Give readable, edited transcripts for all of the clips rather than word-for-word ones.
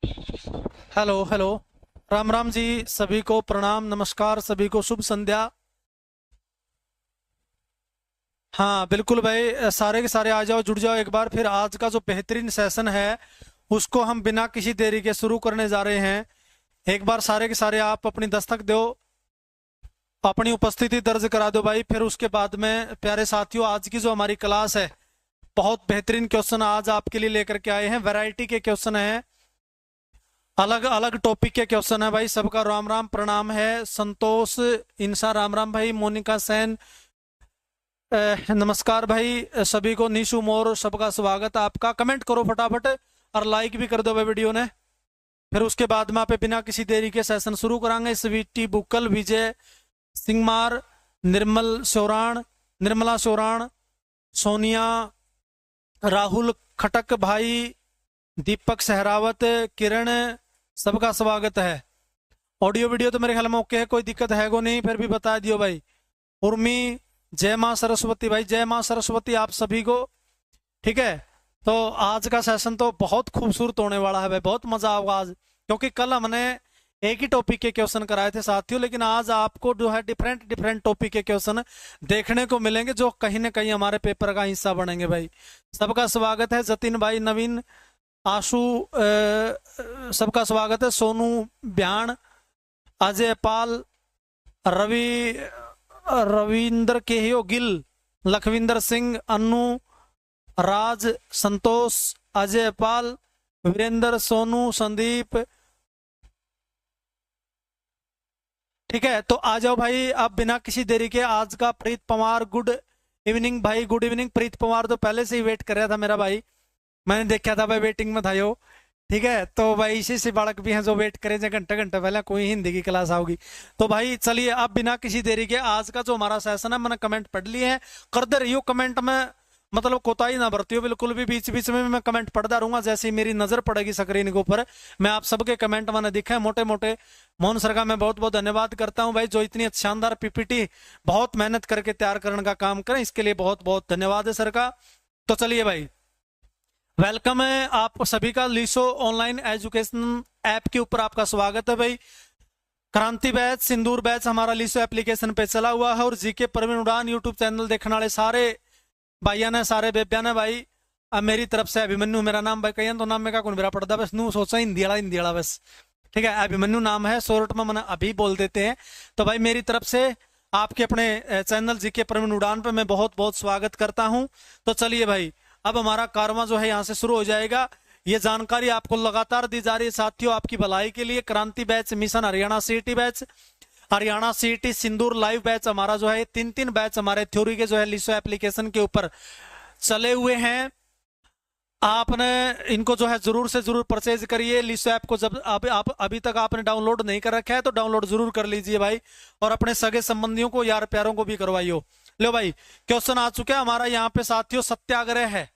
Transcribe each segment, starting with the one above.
Hello hello. Ram Ram ji. सभी को प्रणाम, नमस्कार, सभी को शुभ संध्या। हाँ बिल्कुल भाई, सारे के सारे आ जाओ, जुड़ जाओ एक बार। फिर आज का जो बेहतरीन सेशन है उसको हम बिना किसी देरी के शुरू करने जा रहे हैं। एक बार सारे के सारे आप अपनी दस्तक दो, अपनी उपस्थिति दर्ज करा दो भाई। फिर उसके बाद में प्यारे साथियों, आज की जो हमारी क्लास है, बहुत बेहतरीन क्वेश्चन आज आपके लिए लेकर के आए हैं। वैरायटी के क्वेश्चन हैं, अलग अलग टॉपिक के क्वेश्चन है भाई। सबका राम राम प्रणाम है। संतोष इंसा राम राम भाई, मोनिका सेन नमस्कार भाई, सभी को निशु मोर सबका स्वागत है आपका। कमेंट करो फटाफट और लाइक भी कर दो भाई वीडियो ने। फिर उसके बाद में आप बिना किसी देरी के सेशन शुरू करांगे। स्वीटी बुक्कल, विजय सिंहमार, निर्मला शोराण, सोनिया, राहुल खटक भाई, दीपक सहरावत, किरण, सबका स्वागत है। ऑडियो वीडियो तो मेरे ख्याल में ओके है, कोई दिक्कत है को नहीं, फिर भी बता दियो भाई। उर्मी, जय माँ सरस्वती भाई, जय माँ सरस्वती आप सभी को। ठीक है, तो आज का सेशन तो बहुत खूबसूरत होने वाला है भाई, बहुत मजा आएगा आज। क्योंकि कल हमने एक ही टॉपिक के क्वेश्चन कराए थे साथियों, लेकिन आज आपको जो है डिफरेंट डिफरेंट टॉपिक के क्वेश्चन देखने को मिलेंगे, जो कहीं ना कहीं हमारे पेपर का हिस्सा बनेंगे भाई। सबका स्वागत है। जतिन भाई, नवीन, आशु, सबका स्वागत है। सोनू ब्याण, अजय पाल, रवि, रविंद्र केहियो गिल, लखविंदर सिंह, अन्नू, राज, संतोष, अजय पाल, वीरेंद्र, सोनू, संदीप। ठीक है, तो आ जाओ भाई आप बिना किसी देरी के। आज का प्रीत पवार, गुड इवनिंग भाई, गुड इवनिंग। प्रीत पवार तो पहले से ही वेट कर रहा था मेरा भाई, मैंने देखा था भाई, वेटिंग में था यो। ठीक है, तो भाई इसी से बालक भी हैं जो वेट करे जो घंटे घंटे पहले कोई हिंदी की क्लास आओगी। तो भाई चलिए अब बिना किसी देरी के आज का जो हमारा सेशन है, मैंने कमेंट पढ़ लिए हैं। कर दे रही हो कमेंट में, मतलब कोताही ना बरती हो बिल्कुल भी। बीच बीच में मैं कमेंट पढ़ता रहूंगा, जैसे ही मेरी नजर पड़ेगी स्क्रीन के ऊपर मैं आप सबके कमेंट मैंने दिखे मोटे मोटे। मोहन सर का मैं बहुत बहुत धन्यवाद करता हूं भाई, जो इतनी शानदार पीपीटी बहुत मेहनत करके तैयार करने का काम करें, इसके लिए बहुत बहुत धन्यवाद है सर का। तो चलिए भाई, वेलकम है आप सभी का। लीसो ऑनलाइन एजुकेशन ऐप के ऊपर आपका स्वागत है भाई। क्रांति बैच, सिंदूर बैच हमारा लीसो एप्लीकेशन पे चला हुआ है। और जीके प्रवीण उड़ान यूट्यूब चैनल देखने वाले सारे भाइया ने, सारे बेबिया ने भाई, अब मेरी तरफ से अभिमन्यु मेरा नाम भाई, कहीं तो नाम में का कौन मेरा पड़ता, बस नू सोचा हिंदी वाला बस। ठीक है, अभिमन्यु नाम है, शॉर्ट में मैंने अभी बोल देते हैं। तो भाई मेरी तरफ से आपके अपने चैनल जीके प्रवीण उड़ान पे मैं बहुत बहुत स्वागत करता हूं। तो चलिए भाई, अब हमारा कारवां जो है यहाँ से शुरू हो जाएगा। ये जानकारी आपको लगातार दी जा रही है साथियों, आपकी भलाई के लिए। Kranti batch, mission Haryana CET batch, Haryana CET, Sindoor live batch हमारा जो है, तीन तीन बैच हमारे थ्योरी के जो है लिसो एप्लीकेशन के ऊपर चले हुए हैं। आपने इनको जो है जरूर से जरूर परचेज करिए। लिसो ऐप को जब आप अभी तक आपने डाउनलोड नहीं कर रखा है तो डाउनलोड जरूर कर लीजिए भाई, और अपने सगे संबंधियों को, यार प्यारों को भी करवाइयो। लो भाई, क्वेश्चन आ चुका है हमारा यहाँ पे साथियों। सत्याग्रह है,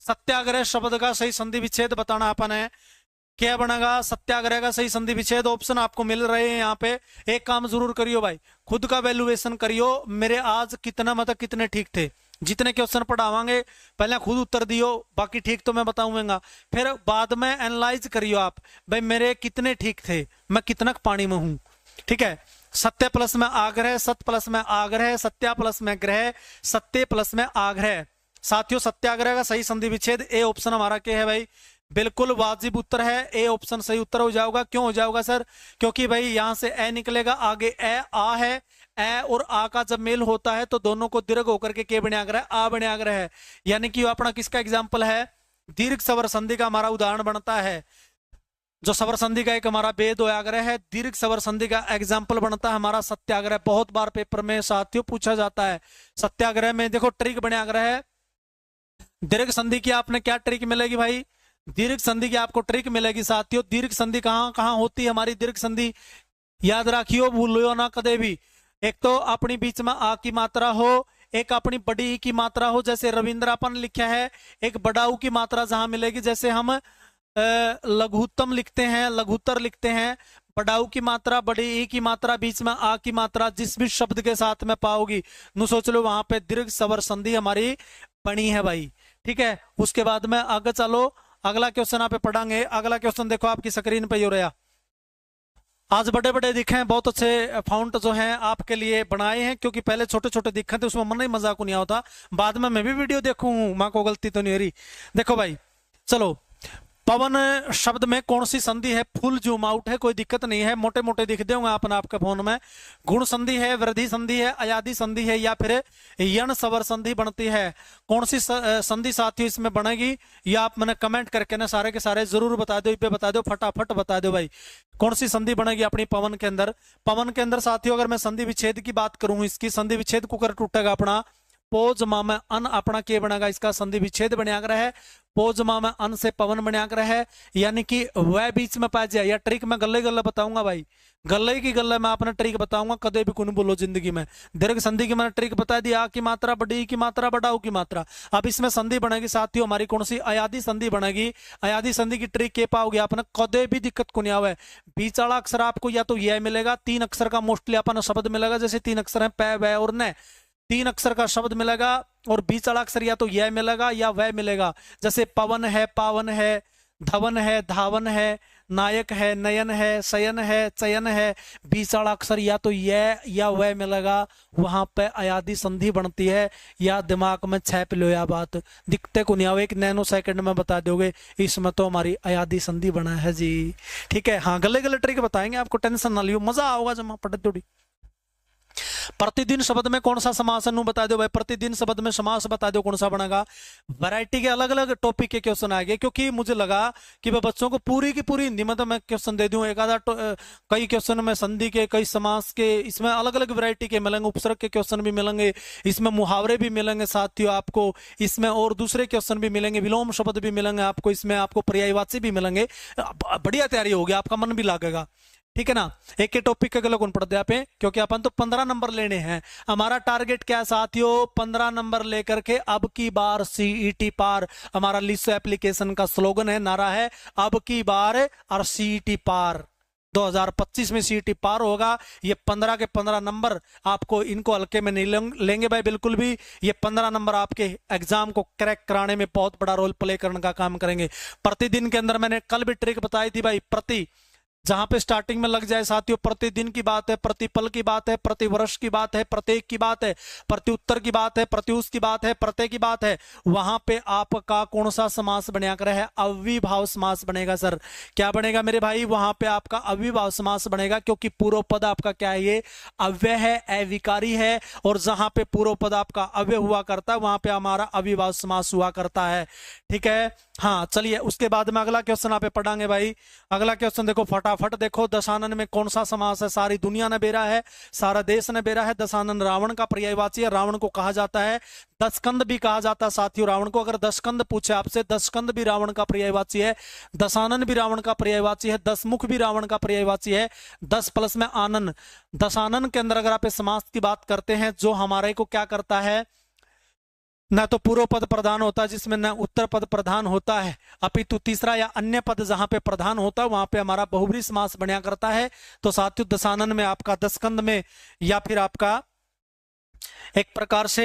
सत्याग्रह शब्द का सही संधि विच्छेद बताना अपन है। क्या बनेगा सत्याग्रह का सही संधि विच्छेद? ऑप्शन आपको मिल रहे हैं यहाँ पे। एक काम जरूर करियो भाई, खुद का वैल्यूएशन करियो, मेरे आज कितना मतलब कितने ठीक थे। जितने क्वेश्चन पढ़ावांगे पहले खुद उत्तर दियो, बाकी ठीक तो मैं बताऊंगा। फिर बाद में एनालाइज करियो आप, भाई मेरे कितने ठीक थे, मैं कितना पानी में हूं। ठीक है, सत्य प्लस में आग्रह, सत्य प्लस में आग्रह, सत्या प्लस में ग्रह, सत्य प्लस में आग्रह। साथियों सत्याग्रह का सही संधि विच्छेद ए ऑप्शन हमारा क्या है भाई, बिल्कुल वाजिब उत्तर है। ए ऑप्शन सही उत्तर हो जाएगा। क्यों हो जाएगा सर? क्योंकि भाई यहां से ए निकलेगा, आगे ए आ है, ए और आ का जब मेल होता है तो दोनों को दीर्घ होकर के बने आग्रह, आ बने आग्रह है। यानी कि अपना किसका एग्जाम्पल है? दीर्घ स्वर संधि का हमारा उदाहरण बनता है। जो स्वर संधि का एक हमारा वेद आग्रह है, दीर्घ स्वर संधि का एग्जाम्पल बनता है हमारा सत्याग्रह। बहुत बार पेपर में साथियों पूछा जाता है। सत्याग्रह में देखो ट्रिक बने आग्रह है। दीर्घ संधि की आपने क्या ट्रिक मिलेगी भाई? दीर्घ संधि की आपको ट्रिक मिलेगी साथियों। दीर्घ संधि कहां कहां होती है हमारी दीर्घ संधि? याद रखियो, भूलियो ना कदे भी। एक तो अपनी बीच में आ की मात्रा हो, एक अपनी बड़ी ई की मात्रा हो, जैसे रविंद्रापन लिखा है। एक बड़ा ऊ की मात्रा जहां मिलेगी, जैसे हम लघुत्तम लिखते हैं, लघुत्तर लिखते हैं। बड़ाऊ की मात्रा, बड़ी ई की मात्रा, बीच में आ की मात्रा जिस भी शब्द के साथ में पाओगी, नु सोच लो वहां पे दीर्घ स्वर संधि हमारी बनी है भाई। ठीक है, उसके बाद में आगे चलो। अगला क्वेश्चन आप पे पढ़ांगे। अगला क्वेश्चन देखो आपकी स्क्रीन पे ही हो रहा। आज बड़े बड़े दिखे हैं, बहुत अच्छे फाउंट जो हैं आपके लिए बनाए हैं, क्योंकि पहले छोटे छोटे दिखे थे, उसमें मन नहीं मजाक नहीं होता। बाद में मैं भी वीडियो देखूं, माँ को गलती तो नहीं हो रही। देखो भाई चलो, पवन शब्द में कौन सी संधि है? फुल जूम आउट है, कोई दिक्कत नहीं है, मोटे मोटे दिख देंगे अपने आपके फोन में। गुण संधि है, वृद्धि संधि है, अयादि संधि है, या फिर यण सवर संधि बनती है? कौन सी संधि साथियों इसमें बनेगी? या आप मैंने कमेंट करके ना सारे के सारे जरूर बता दो, पे बता दो, फटाफट बता दो भाई, कौन सी संधि बनेगी अपनी पवन के अंदर? पवन के अंदर साथियों अगर मैं संधि विच्छेद की बात करूं, इसकी संधि विच्छेद कुकर टूटेगा अपना पोज मामे अन, अपना के बनेगा इसका संधि विच्छेद बनयाग्र है। पोज मामे अन से पवन बनयाग्र है, यानी कि वह बीच में पा जाए। या ट्रिक मैं गल्ले गल्ले बताऊंगा भाई, गल्ले की गल्ले मैं अपना ट्रिक बताऊंगा, कदे भी कुछ बोलो जिंदगी में। दीर्घ संधि की मैंने ट्रिक बता दी, आ की मात्रा, बड़ी की मात्रा, बढ़ाऊ की मात्रा। अब इसमें संधि बनेगी साथियों हमारी कौन सी? अयादि संधि बनेगी। अयादि संधि की ट्रिक के पाओगे अपने, कदे भी दिक्कत को नहीं आवे। बीच वाला अक्षर आपको या तो यह मिलेगा, 3 अक्षर का मोस्टली अपन शब्द मिलेगा, जैसे 3 अक्षर है पै वै और न, 3 अक्षर का शब्द मिलेगा, और बीच वाला अक्षर या तो यह मिलेगा या वह मिलेगा। जैसे पवन है, पावन है, धवन है, धावन है, नायक है, नयन है, शयन है, चयन है। बीच वाला अक्षर या तो यह या वह मिलेगा, वहां पे अयादि संधि बनती है। या दिमाग में छाप लो, या बात दिखते को नहीं आवे, 1 नैनो सेकंड में बता दोगे, इसमें तो हमारी अयादि संधि बना है जी। ठीक है, हाँ गले गले ट्रिक बताएंगे आपको, टेंशन ना लियो, मजा आओगा जमा पढ़ थोड़ी। प्रतिदिन शब्द में कौन सा समास है बता दो भाई, प्रतिदिन शब्द में समास बता दो कौन सा बनेगा। वैरायटी के अलग अलग टॉपिक के क्वेश्चन आ गए, क्योंकि मुझे लगा कि वह बच्चों को पूरी की पूरी हिंदी में तो मैं क्वेश्चन दे दूं, एक आधा कई क्वेश्चन में संधि के, कई समास के, इसमें अलग अलग वैरायटी के मिलेंगे, उपसर्ग के क्वेश्चन भी मिलेंगे, इसमें मुहावरे भी मिलेंगे साथियों आपको, इसमें और दूसरे क्वेश्चन भी मिलेंगे, विलोम शब्द भी मिलेंगे आपको, इसमें आपको पर्यायवाची भी मिलेंगे। बढ़िया तैयारी होगी, आपका मन भी लागेगा। ठीक है ना, एक के टॉपिक के गलत कौन पढ़ते आप, क्योंकि अपन तो 15 नंबर लेने हैं। हमारा टारगेट क्या है साथियों? 15 नंबर लेकर के अब की बार सीईटी पार। हमारा लिसो एप्लीकेशन का स्लोगन है, नारा है, अब की बार और सीईटी पार। 2025 में सीईटी पार होगा। ये 15 के 15 नंबर आपको, इनको हल्के में नहीं लेंगे भाई बिल्कुल भी। ये 15 नंबर आपके एग्जाम को क्रैक कराने में बहुत बड़ा रोल प्ले करने का काम करेंगे। प्रतिदिन के अंदर मैंने कल भी ट्रिक बताई थी भाई, प्रति जहां पे स्टार्टिंग में लग जाए साथियों, प्रतिदिन की बात है, प्रतिपल की बात है, प्रतिवर्ष की बात है, प्रत्येक की बात है, प्रत्युत्तर की बात है, प्रत्युष की बात है, प्रत्यय की बात है, वहां पे आपका कौन सा समास बना कर है? अव्ययभाव समास बनेगा सर। क्या बनेगा मेरे भाई? वहां पे आपका अव्ययभाव समास बनेगा, क्योंकि पूर्व पद आपका क्या है? ये अव्यय है, अविकारी है, और जहां पे पूर्व पद आपका अव्यय हुआ करता है वहां पे हमारा अव्ययभाव समास हुआ करता है। ठीक है, हाँ चलिए उसके बाद में अगला क्वेश्चन आप पढ़ांगे भाई। अगला क्वेश्चन देखो फटाफट देखो, दशानन में कौन सा समास है? सारी दुनिया ने बेरा है, सारा देश ने बेरा है। दशानन रावण का पर्यायवाची है, रावण को कहा जाता है, दशकंद भी कहा जाता है साथियों रावण को। अगर दशकंद पूछे आपसे, दशकंद भी रावण का पर्यायवाची है, दशानन भी रावण का पर्यायवाची है, दशमुख भी रावण का पर्यायवाची है, 10 प्लस में आनन। दशानन के अंदर अगर आप समास की बात करते हैं, जो हमारे को क्या करता है, न तो पूर्व पद प्रधान होता है, जिसमें न उत्तर पद प्रधान होता है, अपितु तीसरा या अन्य पद जहां पे प्रधान होता है वहां पे हमारा बहुब्री समास बना करता है। तो साथियों दशानन में आपका, दशकंद में, या फिर आपका एक प्रकार से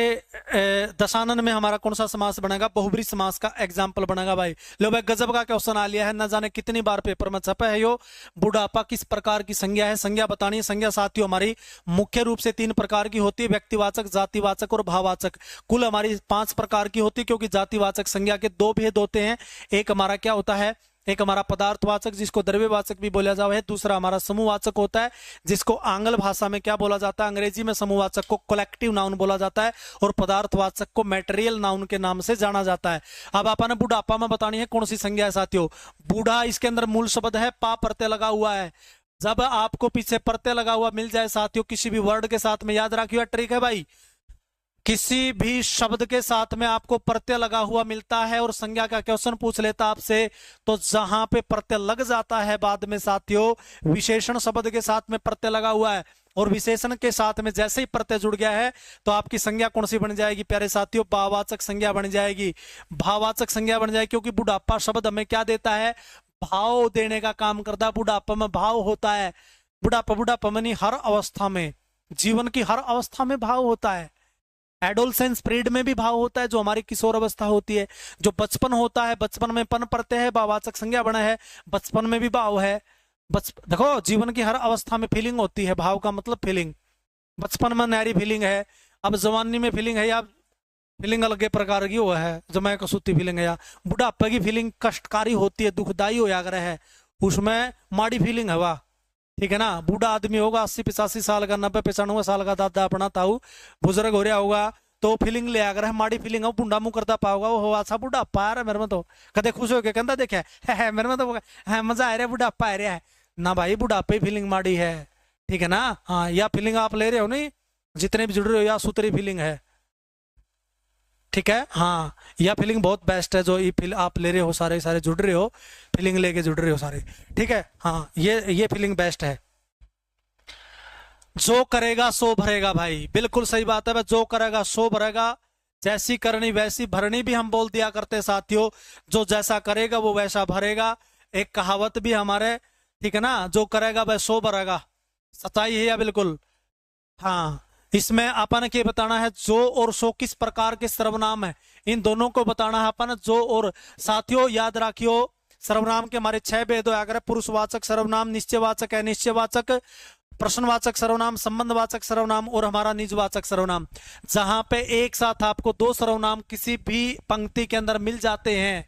दशानन में हमारा कौन सा समास बनेगा? बहुब्री समास का एग्जाम्पल बनेगा भाई। लो भाई गजब का क्वेश्चन आ लिया है, न जाने कितनी बार पेपर में छपा है। यो बुढ़ापा किस प्रकार की संज्ञा है? संज्ञा बतानी है। संज्ञा साथियों हमारी मुख्य रूप से 3 प्रकार की होती है, व्यक्तिवाचक, जातिवाचक और भाववाचक। कुल हमारी 5 प्रकार की होती है, क्योंकि जातिवाचक संज्ञा के 2 भेद होते हैं। एक हमारा क्या होता है? एक हमारा पदार्थवाचक, जिसको द्रव्यवाचक भी बोला जाता है। दूसरा हमारा समूहवाचक होता है, जिसको आंग्ल भाषा में क्या बोला जाता है? अंग्रेजी में समूहवाचक को कलेक्टिव नाउन बोला जाता है, और पदार्थवाचक को मटेरियल नाउन के नाम से जाना जाता है। अब आपने बुढ़ापा में बतानी है कौन सी संज्ञा है साथियों? बूढ़ा, इसके अंदर मूल शब्द है, पा प्रत्यय लगा हुआ है। जब आपको पीछे प्रत्यय लगा हुआ मिल जाए साथियों किसी भी वर्ड के साथ में, याद रखिए ट्रिक है भाई, किसी भी शब्द के साथ में आपको प्रत्यय लगा हुआ मिलता है और संज्ञा का क्वेश्चन पूछ लेता आपसे, तो जहां पे प्रत्यय लग जाता है बाद में साथियों, विशेषण शब्द के साथ में प्रत्यय लगा हुआ है और विशेषण के साथ में जैसे ही प्रत्यय जुड़ गया है, तो आपकी संज्ञा कौन सी बन जाएगी प्यारे साथियों? भाववाचक संज्ञा बन जाएगी। भाववाचक संज्ञा बन जाएगी, क्योंकि बुढ़ापा शब्द हमें क्या देता है? भाव देने का काम करता है। बुढ़ापा में भाव होता है। बुढ़ापा में नहीं, हर अवस्था में, जीवन की हर अवस्था में भाव होता है। एडोलसेंस पीरियड में भी भाव होता है, जो हमारी किशोर अवस्था होती है। जो बचपन होता है, बचपन में पन पड़ते हैं, भाववाचक संज्ञा बना है, बचपन में भी भाव है। देखो जीवन की हर अवस्था में फीलिंग होती है, भाव का मतलब फीलिंग। बचपन में नहरी फीलिंग है, अब जवानी में फीलिंग है, या फीलिंग अलग प्रकार की हुआ है, जमा कसूती फीलिंग है, या बुढ़ापे की फीलिंग कष्टकारी होती है, दुखदाई हो जाकर है, उसमें माड़ी फीलिंग है वाह। ठीक है ना, बूढ़ा आदमी होगा 80-85 साल का, 90-95 साल का दादा अपना ताऊ बुजुर्ग हो रहा होगा, तो फीलिंग ले आकर है, माड़ी फीलिंग है, बुढ़ा मुंह करता पाओगा वो हो अच्छा बुढ़ापा आ रहा है मेरे में, तो कदे खुश हो के कहता देखा है मेरे में तो है मजा आ रहा है, बुढ़ापा आ रहा है ना भाई, बुढ़ापे फीलिंग माड़ी है। ठीक है ना, हाँ, या फीलिंग आप ले रहे हो नहीं, जितने भी जुड़ रहे हो, या सुतरी फीलिंग है। ठीक है, हाँ, यह फीलिंग बहुत बेस्ट है, जो ये फील आप ले रहे हो, सारे सारे जुड़ रहे हो, फीलिंग लेके जुड़ रहे हो सारे। ठीक है, हाँ, ये फीलिंग बेस्ट है। जो करेगा सो भरेगा भाई, बिल्कुल सही बात है भाई, जो करेगा सो भरेगा, जैसी करनी वैसी भरनी भी हम बोल दिया करते साथियों, जो जैसा करेगा वो वैसा भरेगा, एक कहावत भी हमारे। ठीक है ना, जो करेगा वह सो भरेगा, सच्चाई है या बिल्कुल। हाँ, इसमें अपन के बताना है जो और सो किस प्रकार के सर्वनाम है, इन दोनों को बताना है अपन, जो और। साथियों याद रखियो, सर्वनाम के हमारे 6 भेद हो अगर, पुरुषवाचक सर्वनाम, निश्चयवाचक है, निश्चयवाचक, प्रश्नवाचक सर्वनाम, संबंधवाचक सर्वनाम और हमारा निजवाचक सर्वनाम। जहां पे एक साथ आपको दो सर्वनाम किसी भी पंक्ति के अंदर मिल जाते हैं,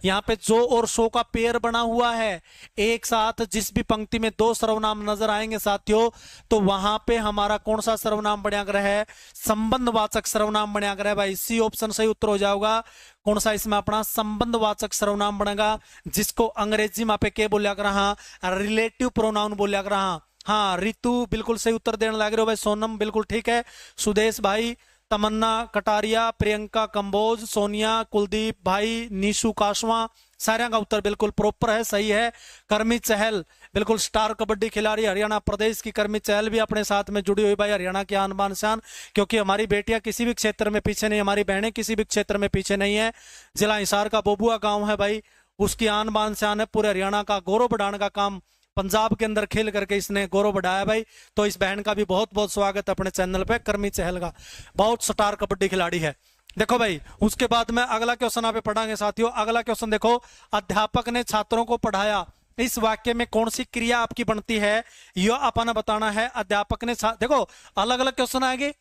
यहाँ पे जो और सो का पेयर बना हुआ है, एक साथ जिस भी पंक्ति में दो सर्वनाम नजर आएंगे साथियों, तो वहां पे हमारा कौन सा सर्वनाम बना कर है, संबंधवाचक सर्वनाम बना कर है भाई। सी ऑप्शन सही उत्तर हो जाएगा। कौन सा इसमें अपना संबंधवाचक सर्वनाम बनेगा, जिसको अंग्रेजी में पे क्या बोलिया कर रहा, रिलेटिव प्रोनाउन बोलिया कर रहा। हाँ, रितु बिल्कुल सही उत्तर देने लग रहे हो भाई, सोनम बिल्कुल ठीक है, सुदेश भाई, तमन्ना कटारिया, प्रियंका कंबोज, सोनिया, कुलदीप भाई, नीशु काशवा, सारे का उत्तर बिल्कुल प्रॉपर है, सही है। कर्मी चहल बिल्कुल स्टार कबड्डी खिलाड़ी हरियाणा प्रदेश की, कर्मी चहल भी अपने साथ में जुड़ी हुई भाई, हरियाणा की आन बान शान, क्योंकि हमारी बेटियां किसी भी क्षेत्र में पीछे नहीं, हमारी बहनें किसी भी क्षेत्र में पीछे नहीं है। जिला हिसार का बोबुआ गांव है भाई, उसकी आन बान शान है, पूरे हरियाणा का गौरव बढ़ाने का काम पंजाब के अंदर खेल करके इसने गौरव बढ़ाया भाई। तो इस बहन का भी बहुत बहुत स्वागत है अपने चैनल पे, कर्मी चहल का, बहुत स्टार कबड्डी खिलाड़ी है। देखो भाई, उसके बाद में अगला क्वेश्चन आप पढ़ाएंगे साथियों। अगला क्वेश्चन देखो, अध्यापक ने छात्रों को पढ़ाया, इस वाक्य में कौन सी क्रिया आपकी बनती है, यह अपन बताना है। अध्यापक ने देखो अलग अलग क्वेश्चन आएंगे,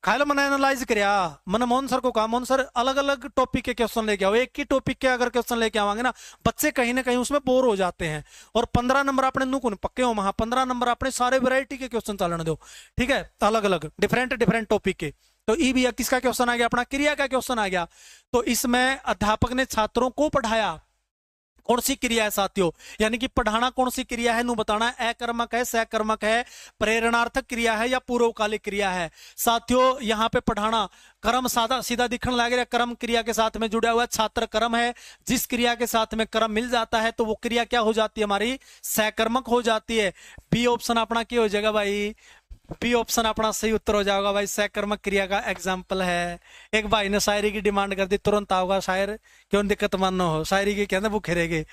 खाली मैंने एनालाइज किया, मैंने मोहन सर को कहा, मोहन सर अलग अलग टॉपिक के क्वेश्चन लेके आओ, एक ही टॉपिक के अगर क्वेश्चन लेके आवांगे ना, बच्चे कहीं ना कहीं उसमें बोर हो जाते हैं। और 15 नंबर अपने नुकुन पक्के हो, वहां 15 नंबर अपने सारे वैरायटी के क्वेश्चन चलने दो। ठीक है, अलग अलग डिफरेंट डिफरेंट टॉपिक के। तो ई भी किसका क्वेश्चन आ गया, अपना क्रिया का क्वेश्चन आ गया। तो इसमें अध्यापक ने छात्रों को पढ़ाया, कौन सी क्रिया है साथियों, यानी कि पढ़ाना कौन सी क्रिया है, नु बताना है, अकर्मक है, सहकर्मक है, प्रेरणार्थक क्रिया है या पूर्वकालिक क्रिया है। साथियों यहाँ पे पढ़ाना कर्म सादा सीधा दिखने लग रहा है, कर्म क्रिया के साथ में जुड़ा हुआ है, छात्र कर्म है, जिस क्रिया के साथ में कर्म मिल जाता है तो वो क्रिया क्या हो जाती है, हमारी सहकर्मक हो जाती है। बी ऑप्शन अपना क्या हो जाएगा भाई, बी ऑप्शन अपना सही उत्तर हो जाएगा भाई, सहकर्मक क्रिया का एग्जाम्पल है। एक भाई ने शायरी की डिमांड कर दी, तुरंत आओगा शायर, क्यों दिक्कत मन हो, शायरी की कहते वो खेरेगे।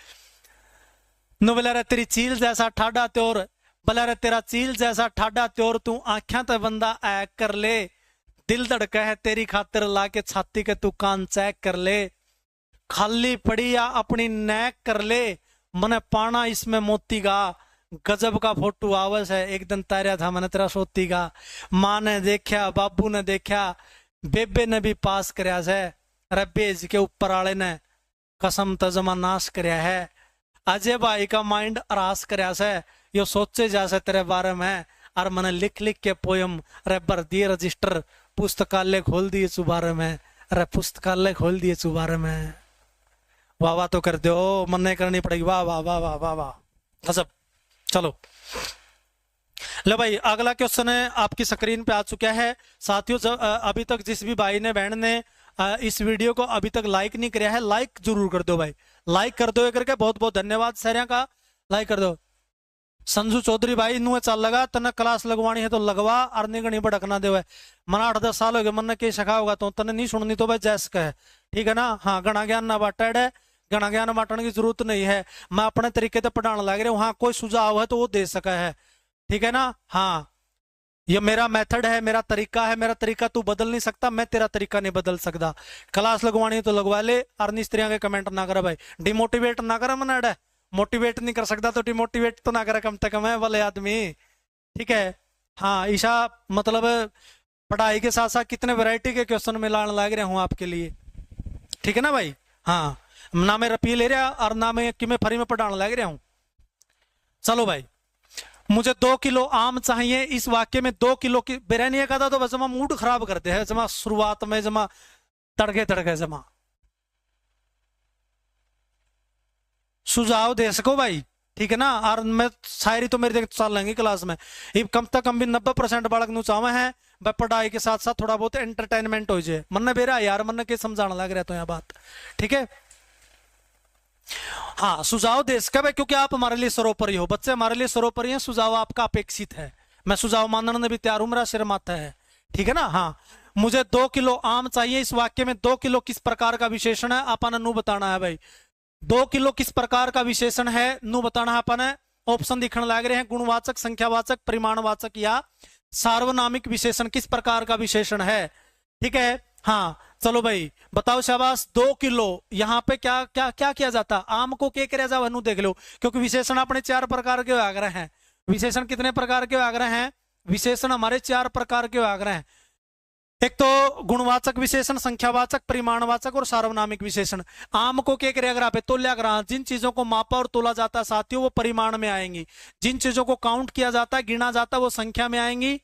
नु बोला रे तेरी चील जैसा ठाडा त्योर, बोला रे तेरा चील जैसा ठाडा त्योर, तू आख्या ते बंदा ऐ कर ले, दिल धड़का है तेरी खातिर लाके छाती के तू कान चेक कर ले, खाली पड़ी या अपनी नैक कर ले, मने पाना इसमें मोती का, गजब का फोटो आवस है, एक दिन तारा था मैंने तेरा सोती का, माँ ने देखा, बाबू ने देखा, बेबे ने भी पास कराया से, अरे बेज के ऊपर वाले ने कसम तजमा नाश कराया है, अजय भाई का माइंड अरास कराया से, यो सोचे जा से तेरे बारे में, और मैंने लिख लिख के पोयम अरे भर दिए रजिस्टर, पुस्तकालय खोल दिए चुबारे में, अरे पुस्तकालय खोल दिए चुबारे में। वाह वाह तो कर दो, मन नहीं करनी पड़ेगी, वाह वाह वाह वाह वाह वाह, गजब। चलो लो भाई, अगला क्वेश्चन है आपकी स्क्रीन पे आ चुका है साथियों। अभी तक जिस भी भाई ने बहन ने इस वीडियो को अभी तक लाइक नहीं किया है, लाइक जरूर कर दो भाई, लाइक कर दो करके, बहुत बहुत धन्यवाद सारिया का, लाइक कर दो। संजू चौधरी भाई नु चल लगा, तने क्लास लगवानी है तो लगवा, और निगणी भड़कना दे, मना 8-10 साल हो गए, मन ने के सिखा होगा तो तने नहीं सुननी तो भाई जैस का है, ठीक है ना। हाँ, गणा ज्ञान ना बाटा है, गणा ज्ञान बांटने की जरूरत नहीं है, मैं अपने तरीके से पढ़ाने लग रहा हूँ, हाँ कोई सुझाव है तो वो दे सका है, ठीक है ना। हाँ, ये मेरा मेथड है, मेरा तरीका है, मेरा तरीका तू बदल नहीं सकता, मैं तेरा तरीका नहीं बदल सकता। क्लास लगवानी है तो लगवा ले, अर्नी स्त्रियां के कमेंट ना करा भाई, डिमोटिवेट ना करा मनाड़ा, मोटिवेट नहीं कर सकता तो डिमोटिवेट तो ना करा कम से कम है वाले आदमी। ठीक है। हाँ ईशा, मतलब पढ़ाई के साथ साथ कितने वैरायटी के क्वेश्चन में लाने लग रहा हूँ आपके लिए, ठीक है ना भाई। हाँ, ना मैं रपी ले रहा और ना मैं कि मैं फ्री में पढ़ाने लग रहा हूँ। चलो भाई, मुझे 2 किलो आम चाहिए, इस वाक्य में 2 किलो की बिरयानी का था तो बस जमा मूड खराब करते हैं जमा शुरुआत में, जमा तड़के तड़के जमा सुझाव दे सको भाई, ठीक है ना। और मैं शायरी तो मेरी देख चल लेंगे क्लास में, ये कम से कम भी 90% बालक नु चाहे हैं भाई पढ़ाई के साथ साथ थोड़ा बहुत एंटरटेनमेंट हो जाए। मन बेरा यार, मन के समझाने लग रहा तो यहाँ बात, ठीक है। हाँ सुझाव दे सके भाई, क्योंकि आप हमारे लिए सर्वोपरि हो, बच्चे हमारे लिए सर्वोपरि हैं, सुझाव आपका अपेक्षित है। मैं सुझाव मानने में भी तैयार हूं, मेरा सिर माथा है, ठीक है ना। हाँ, मुझे 2 किलो आम चाहिए, इस वाक्य में 2 किलो किस प्रकार का विशेषण है अपन नु बताना है भाई। 2 किलो किस प्रकार का विशेषण है नु बताना है अपन। ऑप्शन दिखने लग रहे हैं, गुणवाचक, संख्यावाचक, परिमाणवाचक या सार्वनामिक विशेषण किस प्रकार का विशेषण है, ठीक है। हाँ चलो भाई बताओ, शाबाश। 2 किलो यहाँ पे क्या क्या क्या किया जाता, आम को क्या किया जाए वनु देख लो, क्योंकि विशेषण अपने 4 प्रकार के आग्रह हैं। विशेषण कितने प्रकार के आग्रह हैं, विशेषण हमारे 4 प्रकार के आग्रह हैं। एक तो गुणवाचक विशेषण, संख्यावाचक, परिमाणवाचक और सार्वनामिक विशेषण। आम को क्या करेगा, अगर आप तोल्या ग्रह, जिन चीजों को मापा और तोला जाता है साथियों वो परिमाण में आएंगी, जिन चीजों को काउंट किया जाता है, गिना जाता है, वो संख्या में आएंगी,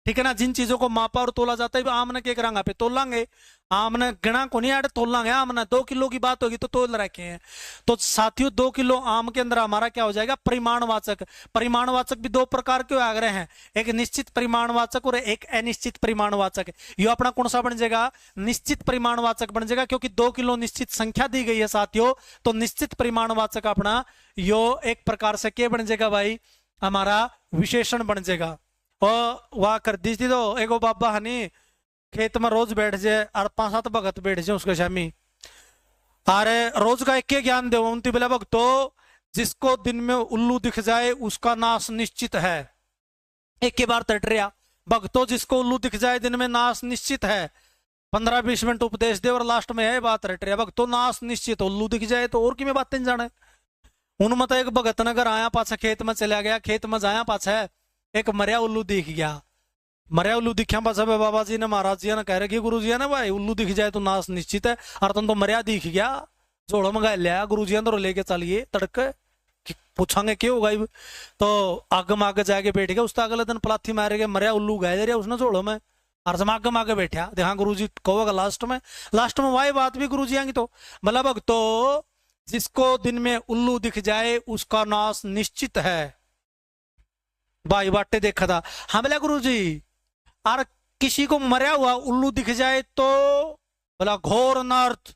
ठीक है ना। जिन चीजों को मापा और तोला जाता है आम ने क्या करांगा पे तोलांगे, आम ने गिना को नहीं आड़े तोलांगे, आम ने 2 किलो की बात होगी तो तोल रखे हैं। तो साथियों 2 किलो आम के अंदर हमारा क्या हो जाएगा, परिमाणवाचक। परिमाणवाचक भी 2 प्रकार के आग्रह हैं, एक निश्चित परिमाणवाचक और एक अनिश्चित परिमाणवाचक। ये अपना कौन सा बन जाएगा, निश्चित परिमाणवाचक बन जाएगा, क्योंकि 2 किलो निश्चित संख्या दी गई है साथियों, तो निश्चित परिमाणवाचक अपना यो एक प्रकार से क्या बन जाएगा भाई, हमारा विशेषण बन जाएगा। और वह कर दी थी तो एगो बाबा हनी खेत में रोज बैठ जाए और 5-7 भगत बैठ जाए उसके शामी, अरे रोज का एक ज्ञान दे उनती बोला भक्तो, जिसको दिन में उल्लू दिख जाए उसका नाश निश्चित है। एक के बार तट रहा भक्तो, जिसको उल्लू दिख जाए दिन में नाश निश्चित है। 15-20 मिनट उपदेश दे और लास्ट में है बात रट रहा भक्तो, नाश निश्चित, उल्लू दिख जाए तो और कि मैं बातें जाने। उनमें तो एक भगत नगर आया, पाछा खेत में चला गया, खेत में जाया पाछा एक मरिया उल्लू दिख गया। मरिया उल्लू दिखा पाछा बाबा जी ने, महाराज जी ने कह रहे गुरु जी ने भाई उल्लू दिख जाए तो नाश निश्चित है, और तुम तो मरिया दिख गया, जोड़ो मंगा लिया गुरु जी अंदर लेके चलिए तड़क, पूछांगे क्यों होगा। तो आगे में आगे जाके बैठ गया, उसका अगले दिन पलाथी मारे गए, मरिया उल्लू गए दे रहा उसने जोड़ो में, और जमा आगे में आगे बैठा देखा गुरु जी कहोगा लास्ट में वही बात भी गुरु जी आएंगे। तो मतलब भक्तो, जिसको दिन में उल्लू दिख जाए उसका नाश निश्चित है। भाई बाटे देखा था, हाँ बोला गुरु जी, और किसी को मरा हुआ उल्लू दिख जाए तो बोला घोर अनर्थ,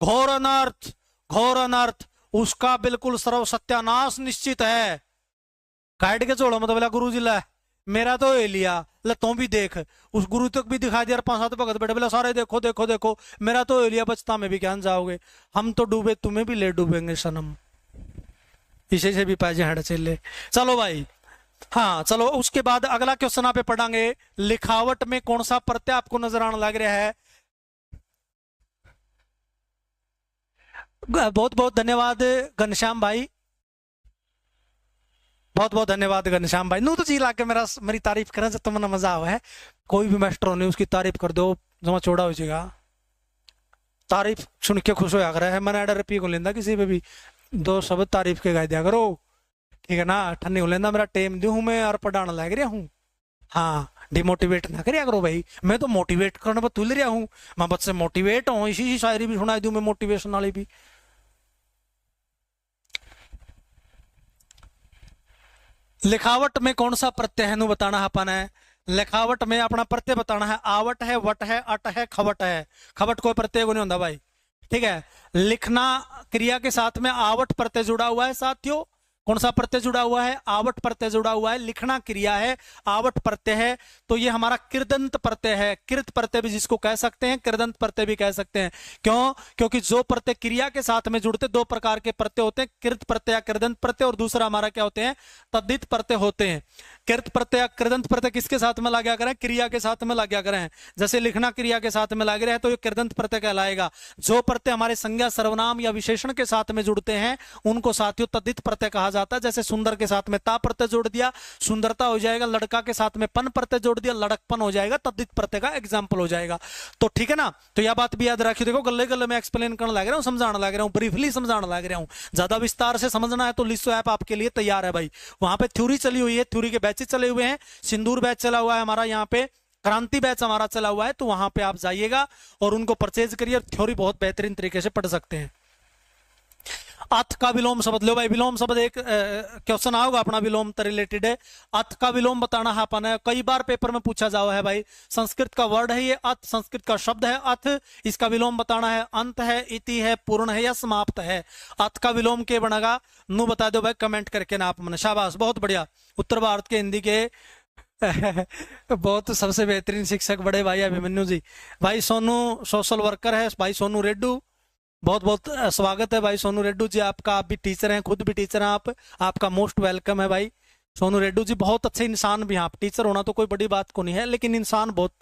घोर अनर्थ, घोर अनर्थ, उसका बिल्कुल सर्व सत्यानाश निश्चित है। काट के जोड़ो मतलब बोला गुरु जी ला मेरा तो ये लिया, ले तुम भी देख, उस गुरु तक भी दिखा दिया, 5-7 भगत बैठे बोला सारे देखो देखो देखो, मेरा तो ये लिया, बचता में भी क्या जाओगे, हम तो डूबे तुम्हें भी ले डूबेंगे सनम, इसे से भी पाजे हट चले। चलो भाई, हाँ चलो उसके बाद अगला क्वेश्चन आप पढ़ांगे, लिखावट में कौन सा प्रत्यय आपको नजर आने लग रहा है। बहुत बहुत धन्यवाद घनश्याम भाई, बहुत बहुत धन्यवाद घनश्याम भाई। नू तो जी लाके मेरी तारीफ करें तो तुमने मजा आवा है, कोई भी मास्टर ने उसकी तारीफ कर दो जमा चौड़ा हो जाएगा, तारीफ सुन के खुश हो रहा है। मैंने एडर पी को लेंदा किसी पे भी 2 शब्द तारीफ के गाय दिया करो, ठीक है ना। ठन्नी हो लेना मेरा टेम दू हूं मैं और पढ़ाने लग रहा हूँ, हाँ डिमोटिवेट ना करिया करो भाई, मैं तो मोटिवेट करने पर तुल रहा हूँ, मैं बच्चे मोटिवेट हूँ, इसी शायरी भी सुना दूं मैं मोटिवेशन वाली भी। लिखावट में कौन सा प्रत्यय है बताना अपन है, लिखावट में अपना प्रत्यय बताना है, आवट है, वट है, अट है, खवट है। खवट कोई प्रत्यय को नहीं होता भाई, ठीक है। लिखना क्रिया के साथ में आवट प्रत्यय जुड़ा हुआ है साथियों, कौन सा प्रत्यय जुड़ा हुआ है? आवट प्रत्यय जुड़ा हुआ है। लिखना क्रिया है, आवट प्रत्यय है, तो ये हमारा कृदंत प्रत्यय है। कृत प्रत्यय भी जिसको कह सकते हैं, कृदंत प्रत्यय भी कह सकते हैं। क्यों? क्योंकि जो प्रत्यय क्रिया के साथ में जुड़ते, दो प्रकार के प्रत्यय होते हैं, कृत प्रत्यय या कृदंत प्रत्यय, और दूसरा हमारा क्या होते हैं? तद्धित प्रत्यय होते हैं। कृत प्रत्यय, कृदंत प्रत्यय किसके साथ में लाग्या करें? क्रिया के साथ में लाग्या करें। जैसे लिखना क्रिया के साथ में लाग रहे हैं तो ये कृदंत प्रत्यय कहलाएगा। जो प्रत्यय हमारे संज्ञा, सर्वनाम या विशेषण के साथ में जुड़ते हैं उनको साथियों तद्धित प्रत्यय कहा जाता है। जैसे सुंदर के साथ में ता प्रत्यय जोड़ दिया, सुंदरता हो जाएगा। लड़का के साथ में पन प्रत्यय जोड़ दिया, लड़कपन हो जाएगा। तद्धित प्रत्यय का एग्जाम्पल हो जाएगा। तो ठीक है ना? तो यह बात भी याद रखिए। देखो गले गले में एक्सप्लेन करने लग रहा हूं, समझाने लग रहा हूं, ब्रीफली समझाने लग रहा हूं। ज्यादा विस्तार से समझना है तो लिस्टो ऐप आपके लिए तैयार है भाई। वहां पे थ्योरी चली हुई है, थ्योरी के बैचेस चले हुए हैं। सिंदूर बैच चला हुआ है हमारा, यहाँ पे क्रांति बैच हमारा चला हुआ है, तो वहां पे आप जाइएगा और उनको परचेज करिए। थ्योरी बहुत बेहतरीन तरीके से पढ़ सकते हैं। अथ का विलोम शब्द लो भाई। विलोम शब्द एक क्वेश्चन आओगा अपना, विलोम से रिलेटेड है। अथ का विलोम बताना है अपन, कई बार पेपर में पूछा जाओ है भाई। संस्कृत का वर्ड है ये अथ, संस्कृत का शब्द है अथ। इसका विलोम बताना है, अंत है, इति है, पूर्ण है या समाप्त है। अथ का विलोम के बनेगा? नु बता दो भाई कमेंट करके ना आप मन। शाबाश, बहुत बढ़िया। उत्तर भारत के हिंदी के बहुत सबसे बेहतरीन शिक्षक बड़े भाई अभिमन्यु जी। भाई सोनू सोशल वर्कर है, भाई सोनू रेड्डू, बहुत बहुत स्वागत है भाई सोनू रेड्डू जी आपका। आप भी टीचर हैं, खुद भी टीचर हैं आप, आपका मोस्ट वेलकम है भाई सोनू रेड्डू जी। बहुत अच्छे इंसान भी हैं आप। टीचर होना तो कोई बड़ी बात को नहीं है, लेकिन इंसान बहुत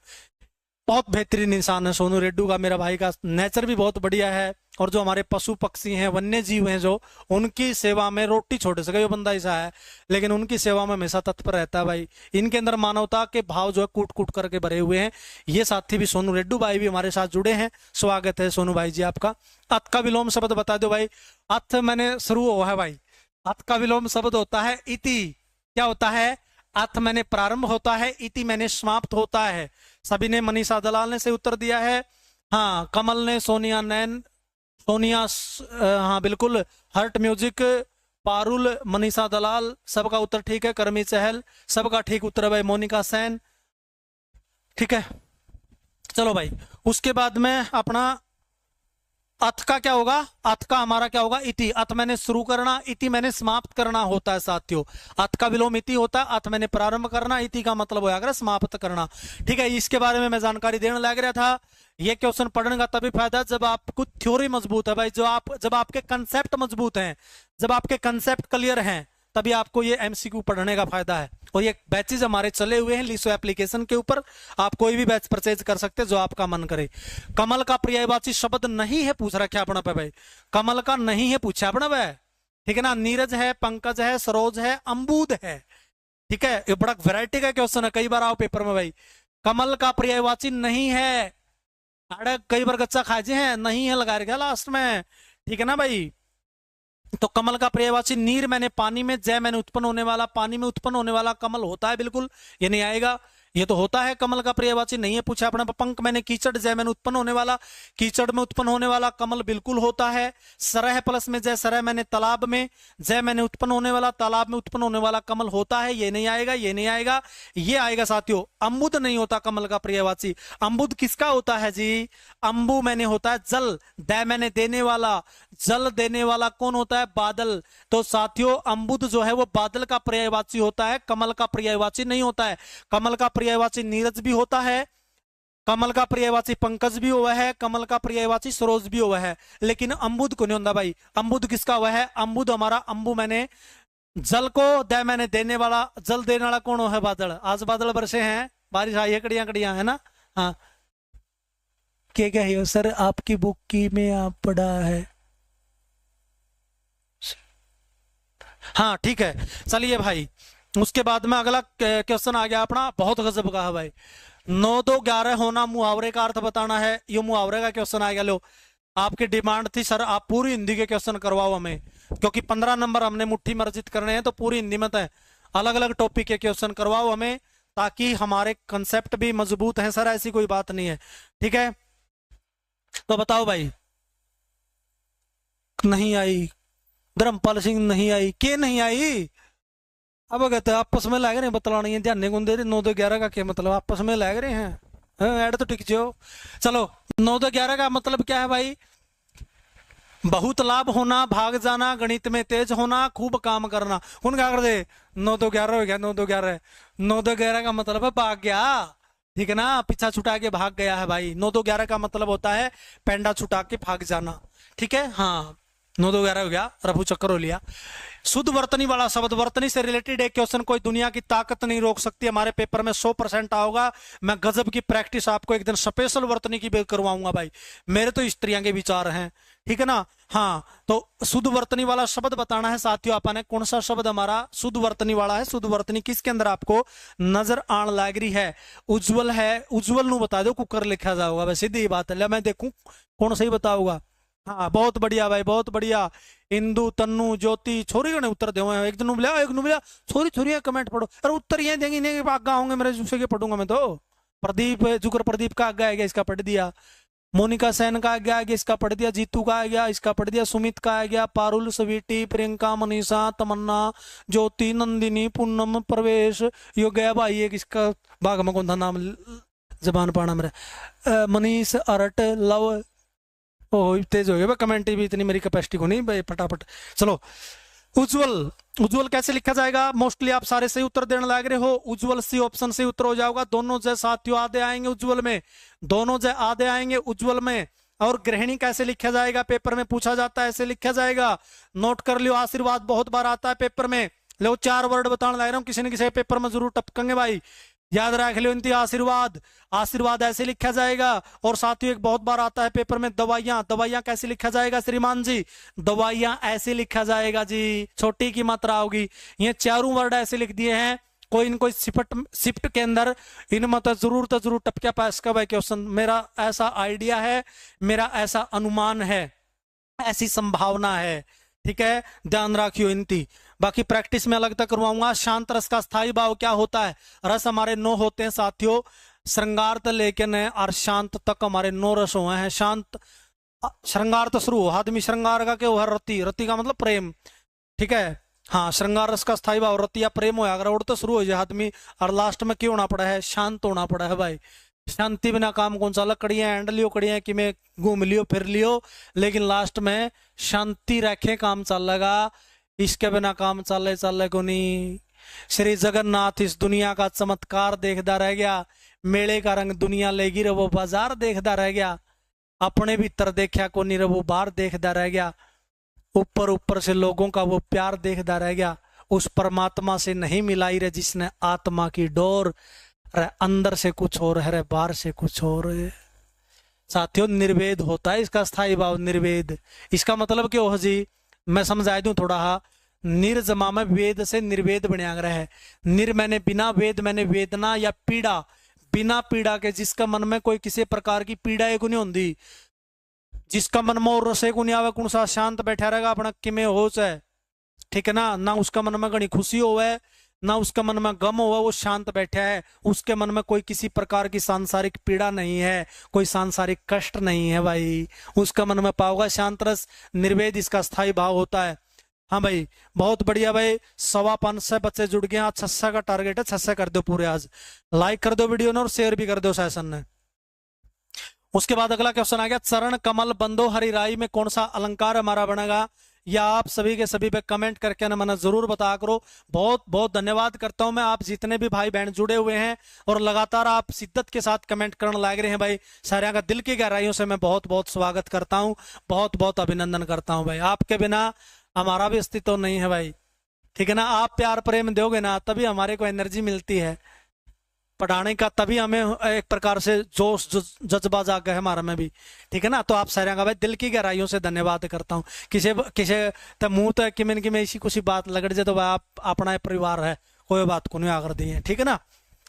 बहुत बेहतरीन इंसान है सोनू रेड्डू का। मेरा भाई का नेचर भी बहुत बढ़िया है। और जो हमारे पशु पक्षी हैं, वन्य जीव हैं, जो उनकी सेवा में रोटी छोड़ सके वो बंदा ऐसा है, लेकिन उनकी सेवा में हमेशा तत्पर रहता है भाई। इनके अंदर मानवता के भाव जो है कूट कूट करके भरे हुए हैं। ये साथी भी सोनू रेड्डू भाई भी हमारे साथ जुड़े हैं। स्वागत है सोनू भाई जी आपका। अथ का विलोम शब्द बता दो भाई। अथ मैंने शुरू हुआ है भाई। अथ का विलोम शब्द होता है इति। क्या होता है? अथ मैंने प्रारंभ होता है, इति मैंने समाप्त होता है। सभी ने, मनीषा दलाल ने से उत्तर दिया है। हाँ, कमल ने, सोनिया नैन, सोनिया, हाँ बिल्कुल, हर्ट म्यूजिक, पारुल, मनीषा दलाल, सबका उत्तर ठीक है। करमी चहल, सबका ठीक उत्तर है भाई। मोनिका सेन, ठीक है। चलो भाई, उसके बाद में अपना अथ का क्या होगा? अथ का हमारा क्या होगा? इति। अथ मैंने शुरू करना, इति मैंने समाप्त करना होता है साथियों। अथ का विलोम इति होता है। अथ मैंने प्रारंभ करना, इति का मतलब होगा समाप्त करना। ठीक है, इसके बारे में मैं जानकारी देने लग रहा था। ये क्वेश्चन पढ़ने का तभी फायदा जब आपको थ्योरी मजबूत है भाई। जब आपके कंसेप्ट मजबूत हैं, जब आपके कंसेप्ट क्लियर हैं, तभी आपको ये एमसीक्यू पढ़ने का फायदा है। और ये बैचेज हमारे चले हुए हैं लिसो एप्लीकेशन के ऊपर। आप कोई भी बैच परचेज कर सकते हैं जो आपका मन करे। कमल का पर्यायवाची शब्द नहीं है पूछ रखा अपना पे भाई। कमल का नहीं है पूछा अपना भाई, ठीक है ना। नीरज है, पंकज है, सरोज है, अम्बूद है, ठीक है। ये बड़ा वैरायटी का क्वेश्चन है, कई बार आओ पेपर में भाई। कमल का पर्यायवाची नहीं है। अरे कई बार गच्चा खाजे हैं, नहीं है लगा रखा लास्ट में, ठीक है ना भाई। तो कमल का पर्यायवाची नीर मैंने पानी में, जय मैंने उत्पन्न होने वाला, पानी में उत्पन्न होने वाला कमल होता है बिल्कुल, ये नहीं आएगा। ये तो होता है कमल का पर्यायवाची, नहीं है पूछा अपना। पंख मैंने कीचड़, जय मैंने उत्पन्न होने वाला, कीचड़ में उत्पन्न होने वाला कमल बिल्कुल होता है। सरह प्लस में जय, सरह मैंने तालाब में, जय मैंने उत्पन्न होने वाला, तालाब में उत्पन्न होने वाला कमल होता है, ये नहीं आएगा, ये नहीं आएगा। ये आएगा साथियों, अम्बुद नहीं होता कमल का पर्यायवाची। अम्बुद किसका होता है जी? अम्बु मैंने होता है जल, दै मैंने देने वाला, जल देने वाला कौन होता है? बादल। तो साथियों अम्बुद जो है वो बादल का पर्यायवाची होता है, कमल का पर्यायवाची नहीं होता है। कमल का पर्यायवाची नीरज भी होता है, कमल का पर्यायवाची पंकज भी हुआ है, कमल का पर्यायवाची सरोज भी हुआ है, लेकिन अम्बुद को नहीं होता भाई। अम्बुद किसका हुआ है? अम्बुद हमारा, अम्बु मैंने जल को, दे मैंने देने वाला, जल देने वाला कौन है? बादल। आज बादल बरसे हैं, बारिश आई है, कड़ियां कड़ियां है ना। हाँ, क्या क्या है सर आपकी बुक की में आप पढ़ा है? हाँ ठीक है, चलिए भाई। उसके बाद में अगला क्वेश्चन आ गया अपना, बहुत गजब का है भाई। 9 2 11 होना मुहावरे का अर्थ बताना है। ये मुहावरे का क्वेश्चन आ गया। लो, आपकी डिमांड थी सर आप पूरी हिंदी के क्वेश्चन करवाओ हमें, क्योंकि 15 नंबर हमने मुट्ठी मर्जित करने हैं, तो पूरी हिंदी में तो अलग अलग टॉपिक के क्वेश्चन करवाओ हमें, ताकि हमारे कंसेप्ट भी मजबूत है सर, ऐसी कोई बात नहीं है, ठीक है। तो बताओ भाई। नहीं आई धर्मपाल सिंह, नहीं आई, के नहीं आई? अब कहते आपस में लग रहे हैं बतलानी है, ध्यान गुंदे 9 2 11 का क्या मतलब? आपस में लग रहे हैं, ऐड तो टिक जाओ। चलो, 9 2 11 का मतलब क्या है भाई? बहुत लाभ होना, भाग जाना, गणित में तेज होना, खूब काम करना। कौन क्या कर दे, 9 2 11 हो गया, 9 2 11, 9 2 11 का मतलब है भाग गया, ठीक है ना, पीछा छुटा के भाग गया है भाई। 9 2 11 का मतलब होता है पेंडा छुटा के भाग जाना, ठीक है। हाँ 9 2 11 हो गया, रफू चक्कर हो लिया। शुद्ध वर्तनी वाला शब्द, वर्तनी से रिलेटेड एक क्वेश्चन कोई दुनिया की ताकत नहीं रोक सकती, हमारे पेपर में 100% आओगा। मैं गजब की प्रैक्टिस आपको एक दिन स्पेशल वर्तनी की भी करवाऊंगा भाई, मेरे तो इस तरह के विचार हैं, ठीक है ना। हाँ तो शुद्ध वर्तनी वाला शब्द बताना है साथियों, आपने कौन सा शब्द हमारा शुद्ध वर्तनी वाला है। शुद्ध वर्तनी किसके अंदर आपको नजर आन लग रही है, उज्जवल है, उज्जवल नु बता दो, कुकर लिखा जाओगा, वैसे सीधी बात है, मैं देखूं कौन सही बताऊंगा। हाँ बहुत बढ़िया भाई, बहुत बढ़िया। इंदु, तन्नु, ज्योति, छोरी ने उत्तर दे, एक दिन मिला, एक मिला, छोरी छोरी कमेंट पढ़ो, अरे उत्तर ये देंगे नहीं आगे होंगे मेरे दूसरे के पढ़ूंगा मैं तो। प्रदीप जुकर, प्रदीप का आगे आ गया, इसका पढ़ दिया। मोनिका सेन का आगे आ गया, इसका पढ़ दिया। जीतू का आ गया, इसका पढ़ दिया। सुमित का आ गया। पारुल, स्वीटी, प्रियंका, मनीषा, तमन्ना, ज्योति, नंदिनी, पूनम, प्रवेश, यो गया भाई एक इसका भाग में कौन था नाम, जबान पाना मेरा, मनीष, अरट, लव, ओ तेज हो गया भाई, कमेंट भी इतनी मेरी कैपेसिटी को नहीं भाई, फटाफट चलो। उज्जवल, उज्जवल कैसे लिखा जाएगा, मोस्टली आप सारे सही उत्तर देने लग रहे हो। उज्जवल सी ऑप्शन से उत्तर हो जाएगा। दोनों जय साथियों आधे आएंगे उज्जवल में, दोनों जय आधे आएंगे उज्जवल में। और गृहिणी कैसे लिखा जाएगा, पेपर में पूछा जाता है, ऐसे लिखा जाएगा, नोट कर लियो। आशीर्वाद बहुत बार आता है पेपर में, लो 4 वर्ड बताने लग रहा हूँ, किसी न किसी पेपर में जरूर टपकेंगे भाई, याद रख लो इनती। आशीर्वाद, आशीर्वाद ऐसे लिखा जाएगा। और साथियों एक बहुत बार आता है पेपर में दवाइयां, दवाइयां कैसे लिखा जाएगा श्रीमान जी, दवाइयां ऐसे लिखा जाएगा जी, छोटी की मात्रा होगी। ये चारों वर्ड ऐसे लिख दिए हैं, कोई इनको शिफ्ट के अंदर इन मत जरूर तो जरूर टपकिया पास का भाई क्वेश्चन, मेरा ऐसा आइडिया है, मेरा ऐसा अनुमान है, ऐसी संभावना है, ठीक है, ध्यान रखियो इनती। बाकी प्रैक्टिस में अलग तक करवाऊंगा। शांत रस का स्थायी भाव क्या होता है, रस हमारे 9 होते हैं साथियों, श्रृंगार तो लेकिन है और शांत तक हमारे 9 रस हुए हैं। शांत श्रृंगार तो शुरू हो, आदमी श्रृंगार का क्या हुआ, रति, रति का मतलब प्रेम, ठीक है। हाँ श्रृंगार रस का स्थायी भाव रति या प्रेम होया अगर, और तो शुरू हो जाए आदमी, और लास्ट में क्यों होना पड़ा है, शांत होना पड़ा है भाई। शांति बिना काम कौन सा, लकड़ियां एंड लियो, कड़ियां कि मैं घूम लियो फिर लियो, लेकिन लास्ट में शांति रखे काम चलेगा, इसके बिना काम चले को नहीं। श्री जगन्नाथ इस दुनिया का चमत्कार देखता रह गया, मेले का रंग दुनिया लेगी रे वो बाजार देखता रह गया, अपने भीतर देखा को नहीं रे वो बाहर देखता रह गया, ऊपर ऊपर से लोगों का वो प्यार देखता रह गया, उस परमात्मा से नहीं मिलाई रे जिसने आत्मा की डोर, रे अंदर से कुछ और है रे बाहर से कुछ और है। साथियों निर्वेद होता है इसका स्थायी भाव, निर्वेद, इसका मतलब क्या हो जी, मैं समझा दूं थोड़ा। हा निर्जमा में वेद से निर्वेद बना है, निर मैंने बिना, वेद मैंने वेदना या पीड़ा, बिना पीड़ा के, जिसका मन में कोई किसी प्रकार की पीड़ा एक नहीं होती, जिसका मन में और रसे को नहीं आवे, कौन सा शांत बैठा रहेगा अपना किमें होश है, ठीक है ना, ना उसका मन में घनी खुशी होवे, ना उसका मन में गम हुआ, वो शांत बैठा है, उसके मन में कोई किसी प्रकार की सांसारिक पीड़ा नहीं है, कोई सांसारिक कष्ट नहीं है भाई, उसका मन में पाओगा शांत रस, निर्वेद इसका स्थायी भाव होता है। हाँ भाई बहुत बढ़िया भाई, 525 से बच्चे जुड़ गए, आज 600 का टारगेट है, 600 कर दो पूरे, आज लाइक कर दो वीडियो ने और शेयर भी कर दो सेशन ने। उसके बाद अगला क्वेश्चन आ गया, चरण कमल बंदो हरि राई में कौन सा अलंकार हमारा बनेगा, या आप सभी के सभी पे कमेंट करके ना मना जरूर बता करो। बहुत बहुत धन्यवाद करता हूं मैं आप जितने भी भाई बहन जुड़े हुए हैं और लगातार आप शिद्दत के साथ कमेंट करने लग रहे हैं भाई, सारे का दिल की गहराइयों से मैं बहुत बहुत स्वागत करता हूं, बहुत बहुत अभिनंदन करता हूं भाई। आपके बिना हमारा भी अस्तित्व नहीं है भाई, ठीक है ना, आप प्यार प्रेम दोगे ना तभी हमारे को एनर्जी मिलती है पढ़ाने का, तभी हमें एक प्रकार से जोश जज्बा जागा है हमारा में भी, ठीक है ना। तो आप सारे का भाई दिल की गहराइयों से धन्यवाद करता हूँ। किसी किसी तो मुंह तो कि मैंने कि मैं इसी कुछ बात लगड़ जाए तो भाई आप अपना परिवार है, कोई बात को नहीं आकर दी है, ठीक है ना।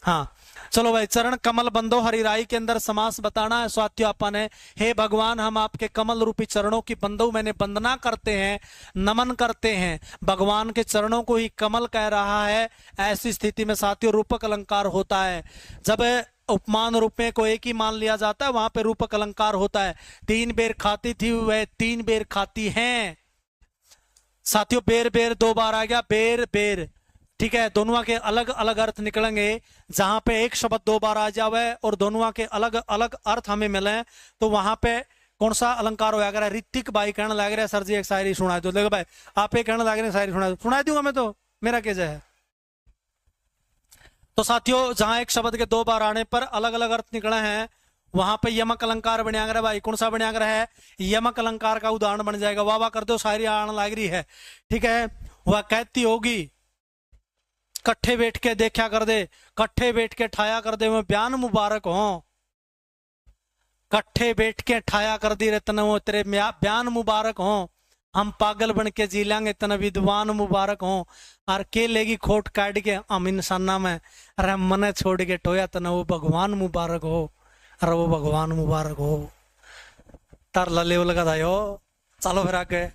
हाँ चलो भाई, चरण कमल बंदो हरिराई के अंदर समास बताना है साथियों अपन ने। हे भगवान हम आपके कमल रूपी चरणों की बंदो मैंने वंदना करते हैं, नमन करते हैं, भगवान के चरणों को ही कमल कह रहा है। ऐसी स्थिति में साथियों रूपक अलंकार होता है, जब उपमान रूप में को एक ही मान लिया जाता है वहां पे रूपक अलंकार होता है। 3 बेर खाती थी वह 3 बेर खाती हैं साथियों, बेर बेर 2 बार आ गया, बेर बेर, ठीक है, दोनों के अलग अलग अर्थ निकलेंगे। जहां पे एक शब्द 2 बार आ जावे और दोनों के अलग अलग अर्थ हमें मिले तो वहां पे कौन सा अलंकार होया करे? ऋतिक भाई कहने लग रहे सर जी एक शायरी सुना दो। देखो भाई आप एक कहने लग रहे शायरी सुना दूंगा मैं, तो मेरा क्या है। तो साथियों जहां एक शब्द के दो बार आने पर अलग अलग अर्थ निकले हैं, वहां पे यमक अलंकार बनिया कर भाई। कौन सा बनिया कर है? यमक अलंकार का उदाहरण बन जाएगा। वाह वाह कर दो, शायरी आने लग रही है। ठीक है, वह कहती होगी कट्ठे बैठ के देखा कर दे, कट्ठे बैठ के ठाया कर दे, मैं बयान मुबारक हो। कट्ठे बैठ के ठाया कर दी रतन वो तेरे बयान मुबारक हो। हम पागल बन के जी लेंगे तना विद्वान मुबारक हो। और के लेगी खोट काट के हम इंसाना में, अरे मन छोड़ के टोया तना वो भगवान मुबारक हो। अरे वो भगवान मुबारक हो। तर लले लगा था यो। चलो फिर आगे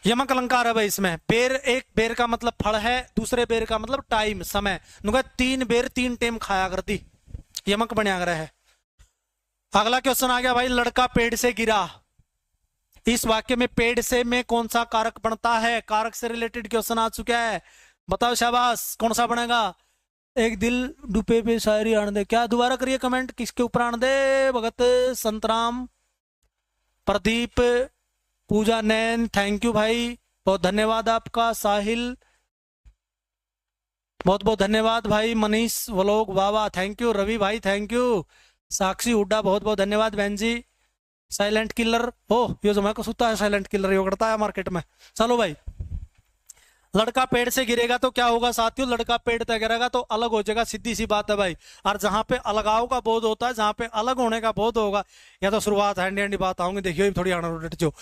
यमक अलंकार है भाई। इसमें बेर, एक बेर का मतलब फल है, दूसरे बेर का मतलब टाइम समय। नुका 3 बेर 3 टाइम खाया करती, यमक बनिया कर है। अगला क्वेश्चन आ गया भाई, लड़का पेड़ से गिरा। इस वाक्य में पेड़ से में कौन सा कारक बनता है? कारक से रिलेटेड क्वेश्चन आ चुका है, बताओ शाबाश कौन सा बनेगा? एक दिल डुबे पे शायरी आन दे, क्या दोबारा करिए कमेंट, किसके ऊपर आन दे? भगत संतराम, प्रदीप, पूजा नैन, थैंक यू भाई, बहुत धन्यवाद आपका। साहिल बहुत बहुत धन्यवाद भाई। मनीष व्लॉग वाह थैंक यू। रवि भाई थैंक यू। साक्षी हुड्डा बहुत बहुत धन्यवाद बहन जी। साइलेंट किलर, ओ ये जो मैं को सुता है साइलेंट किलर, ये करता है मार्केट में। चलो भाई, लड़का पेड़ से गिरेगा तो क्या होगा साथियों? लड़का पेड़ तक गिरेगा तो अलग हो जाएगा, सीधी सी बात है भाई। और जहां पे अलगाव का बोध होता है, जहां पे अलग होने का बोध होगा, या तो शुरुआत हैंडी हैंडी बात आऊंगी, देखियो थोड़ी आना जो।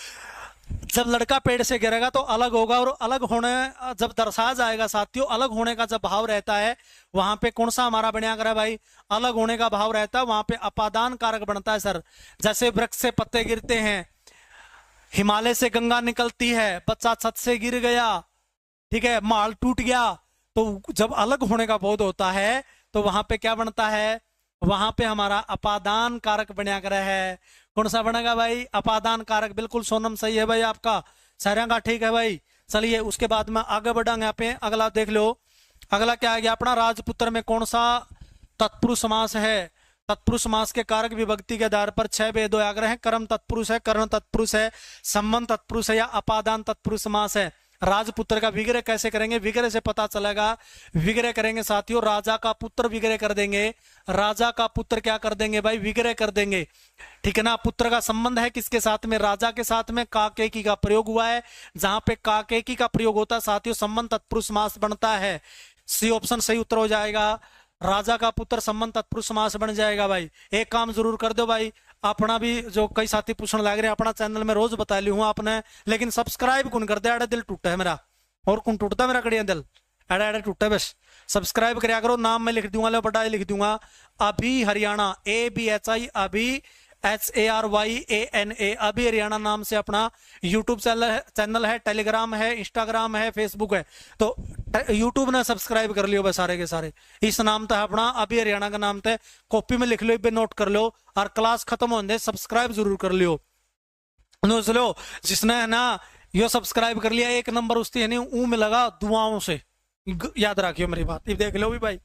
जब लड़का पेड़ से गिरेगा तो अलग होगा, और अलग होने जब दर्शाया जाएगा साथियों, अलग होने का जब भाव रहता है, वहां पे कौन सा हमारा बनिया कर है भाई? अलग होने का भाव रहता है, वहां पे अपादान कारक बनता है सर। जैसे वृक्ष से पत्ते गिरते हैं, हिमालय से गंगा निकलती है, बच्चा छत से गिर गया, ठीक है, माल टूट गया। तो जब अलग होने का बोध होता है तो वहां पे क्या बनता है? वहां पे हमारा अपादान कारक बनिया कर है। कौन सा बनेगा भाई? अपादान कारक। बिल्कुल सोनम सही है भाई आपका, सारा का ठीक है भाई। चलिए उसके बाद में आगे बढ़ांगे यहाँ पे। अगला देख लो, अगला क्या आ गया अपना? राजपुत्र में कौन सा तत्पुरुष समास है? तत्पुरुष समास के कारक विभक्ति के आधार पर 6 भेद आग्रह है। कर्म तत्पुरुष है, कर्ण तत्पुरुष है, संबंध तत्पुरुष है, या अपादान तत्पुरुष समास है। राजपुत्र का विग्रह कैसे करेंगे? विग्रह से पता चलेगा। विग्रह करेंगे साथियों, राजा का पुत्र विग्रह कर देंगे। राजा का पुत्र क्या कर देंगे भाई? विग्रह कर देंगे, ठीक है ना। पुत्र का संबंध है किसके साथ में? राजा के साथ में। काकेकी का प्रयोग हुआ है, जहां पे काकेकी का प्रयोग होता है साथियों, संबंध तत्पुरुष समास बनता है। सी ऑप्शन सही उत्तर हो जाएगा। राजा का पुत्र संबंध तत्पुरुष समास बन जाएगा भाई। एक काम जरूर कर दो भाई, अपना भी जो कई साथी पूछने लग रहे हैं, अपना चैनल में रोज बता ली हूं आपने, लेकिन सब्सक्राइब कौन कर दे? अड़े दिल टूटा है मेरा, और कौन टूटता मेरा कड़िया दिल? अड़े अड़े टूटा, बस सब्सक्राइब करया करो। नाम में लिख दूंगा, लो बटा लिख दूंगा, अभी हरियाणा, ABHI, अभी HARYANA, अभी हरियाणा नाम से अपना यूट्यूब चैनल है, टेलीग्राम है, इंस्टाग्राम है, फेसबुक है। तो यूट्यूब ने सब्सक्राइब कर लियो बस सारे के सारे। इस नाम था अपना, अभी हरियाणा का नाम थे, कॉपी में लिख लो, पे नोट कर लो, और क्लास खत्म होने सब्सक्राइब जरूर कर लियो। लो जिसने है ना यो सब्सक्राइब कर लिया, एक नंबर उसकी है नहीं ऊ में लगा दुआओं से, याद रखियो मेरी बात। ये देख लो भी भाई,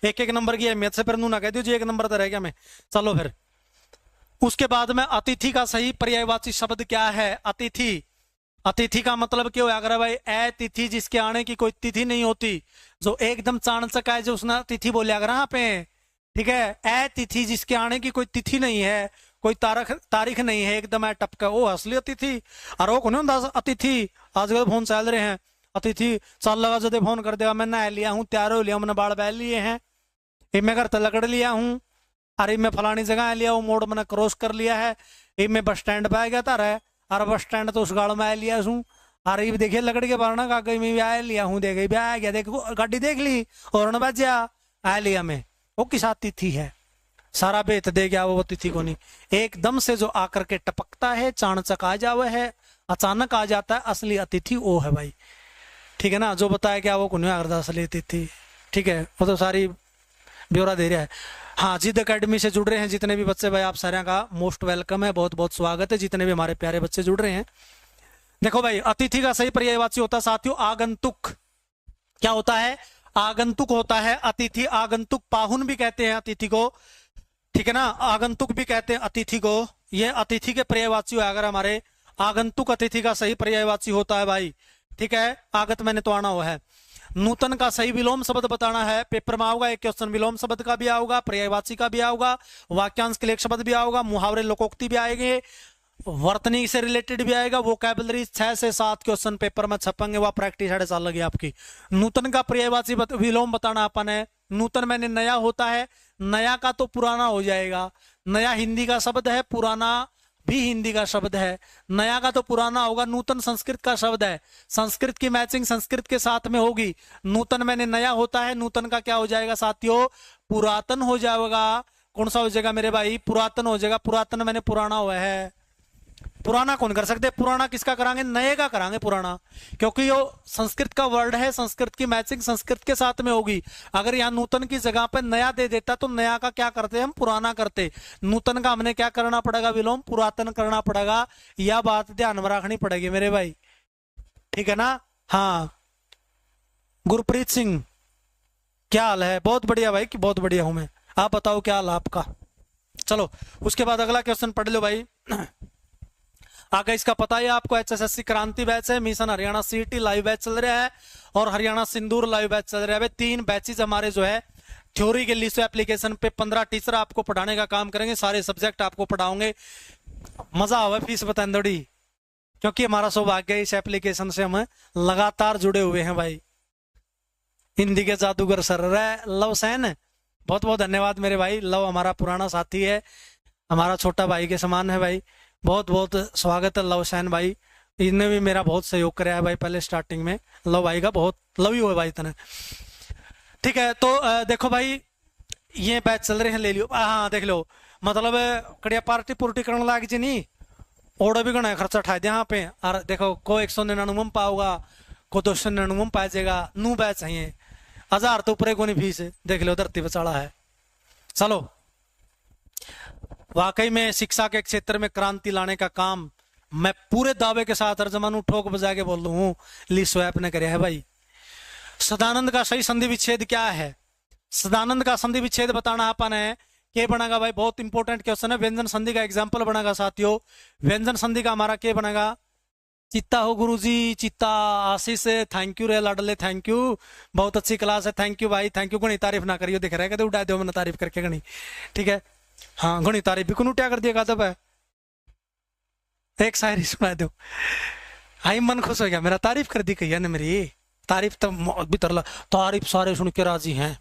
एक एक नंबर की अहमियत से फिर नू ना कह दियो जी एक नंबर तो रह गया मैं। चलो फिर उसके बाद में अतिथि का सही पर्यायवाची शब्द क्या है? अतिथि। अतिथि का मतलब क्या होगा भाई? अतिथि जिसके आने की कोई तिथि नहीं होती, जो एकदम चाणचक है, जो उसने अतिथि बोलिया अगर यहाँ पे, ठीक है। अतिथि जिसके आने की कोई तिथि नहीं है, कोई तारीख नहीं है, एकदम है टपका, वो असली अतिथि। और वो कौन होता अतिथि? आजकल फोन चल रहे हैं, अतिथि चल लगा जदे फोन कर देगा, मैं नहा लिया हूँ, तैयार हो लिया, मैंने बाल बहल लिए हैं, मैं घर तक लकड़ लिया हूँ, अरे मैं फलानी जगह लिया हूँ, मोड़ मैंने क्रॉस कर लिया है, मैं बस स्टैंड पे आ गया था रे, अरे बस स्टैंड तो उस गाड़ में आ लिया हूँ, अरे देखिए लकड़ी के बारना का गई मैं भी आ लिया हूँ, देख भी आ गया, देखो गाड़ी देख ली और न बजा आ लिया मैं। वो किस तिथि है? सारा बेत दे गया वो तिथि को नहीं, एकदम से जो आकर के टपकता है, चाणचक आ जावे है, अचानक आ जाता है, असली अतिथि वो है भाई, ठीक है ना। जो बताया क्या वो कुछ असली अतिथि, ठीक है, वो तो सारी ब्यौरा दे रहा है। हाँ, जिद अकेडमी से जुड़ रहे हैं जितने भी बच्चे भाई, आप सारे का मोस्ट वेलकम है, बहुत बहुत स्वागत है, जितने भी हमारे प्यारे बच्चे जुड़ रहे हैं। देखो भाई, अतिथि का सही पर्यायवाची होता है साथियों आगंतुक। क्या होता है? आगंतुक होता है अतिथि। आगंतुक पाहुन भी कहते हैं अतिथि को, ठीक है ना, आगंतुक भी कहते हैं अतिथि को, ये अतिथि के पर्यायवाची है, अगर हमारे आगंतुक अतिथि का सही पर्यायवाची होता है भाई, ठीक है। आगत मैंने तो आना हुआ है। नूतन का सही विलोम शब्द बताना है, पेपर में आओगा एक क्वेश्चन, विलोम शब्द का भी आओगा, पर्यायवाची का भी आओगा, वाक्यांश के लिए शब्द भी आओगा, मुहावरे लोकोक्ति भी आएंगे, वर्तनी से रिलेटेड भी आएगा। वोकैबुलरी 6 से 7 क्वेश्चन पेपर में छपेंगे, वह प्रैक्टिस 6.5 साल लगी आपकी। नूतन का पर्यायवाची विलोम बताना अपन है। नूतन मैंने नया होता है, नया का तो पुराना हो जाएगा, नया हिंदी का शब्द है, पुराना भी हिंदी का शब्द है, नया का तो पुराना होगा। नूतन संस्कृत का शब्द है, संस्कृत की मैचिंग संस्कृत के साथ में होगी। नूतन मैंने नया होता है, नूतन का क्या हो जाएगा साथियों, पुरातन हो जाएगा। कौन सा हो जाएगा मेरे भाई, पुरातन हो जाएगा। पुरातन मैंने पुराना हुआ है, पुराना कौन कर सकते, पुराना किसका करांगे, नए का करांगे पुराना, क्योंकि यो संस्कृत का वर्ड है, संस्कृत की मैचिंग संस्कृत के साथ में होगी। अगर यहाँ नूतन की जगह पे नया दे देता तो नया का क्या करते हम, पुराना करते। नूतन का हमने क्या करना पड़ेगा, विलोम पुरातन करना पड़ेगा। यह बात ध्यान में रखनी पड़ेगी मेरे भाई, ठीक है ना। हाँ गुरप्रीत सिंह, क्या हाल है, बहुत बढ़िया भाई, बहुत बढ़िया हूं मैं, आप बताओ क्या हाल है आपका। चलो उसके बाद अगला क्वेश्चन पढ़ लो भाई। आगे इसका पता है आपको, HSSC क्रांति बैच है, मिशन हरियाणा सीटी लाइव बैच चल रहा है, और हरियाणा सिंदूर लाइव बैच चल रहा है। 3 बैचेज हमारे जो है थ्योरी के लिस्ट एप्लीकेशन पे 15 टीचर आपको पढ़ाने का काम करेंगे, सारे सब्जेक्ट आपको पढ़ाओगे, मजा आवे, फीस बताएं दौड़ी, क्योंकि हमारा सौभाग्य है इस एप्लीकेशन से हम लगातार जुड़े हुए हैं भाई। हिंदी के जादूगर सर लव सैन, बहुत बहुत धन्यवाद मेरे भाई। लव हमारा पुराना साथी है, हमारा छोटा भाई के समान है भाई, बहुत बहुत स्वागत है लव सैन भाई। इनने भी मेरा बहुत सहयोग कराया है भाई पहले स्टार्टिंग में, लव भाई का बहुत लव यू है भाई तने, ठीक है। तो देखो भाई ये बैच चल रहे हैं, ले लियो। हाँ देख लो, मतलब कड़िया पार्टी पुर्टी करने लाग जी नहीं, ओड़ा भी गणा खर्चा उठाए दे यहाँ पे। और देखो को 199 पाओगा, को 299 पाए जाएगा, नू बैच चाहिए 1000 तो ऊपर को नहीं फीस, देख लो धरती पे चढ़ा है। चलो वाकई में शिक्षा के क्षेत्र में क्रांति लाने का काम मैं पूरे दावे के साथ हर जमानू ठोक बजा के बोल हूं, ली स्वैप ने करे है भाई। सदानंद का सही संधि विच्छेद क्या है, सदानंद का संधि विच्छेद बताना अपन है, क्या बनेगा भाई, बहुत इंपॉर्टेंट क्वेश्चन है। व्यंजन संधि का एग्जाम्पल बनेगा साथियों, व्यंजन संधि का हमारा क्या बनेगा, चित्ता हो गुरुजी, चित्ता। आशीष थैंक यू रे लाडले, थैंक यू, बहुत अच्छी क्लास है, थैंक यू भाई, थैंक यू। गणी तारीफ ना करियो, दिख रहा है, उड़ा दो मैंने तारीफ करके गणी, ठीक है। हाँ गणी तारीफ भी कुन क्या कर दिया गादब है, एक शायरी सुना दो, हाई मन खुश हो गया मेरा, तारीफ कर दी कही ने मेरी, तारीफ तो भीतर तारीफ सारे सुन के राजी हैं,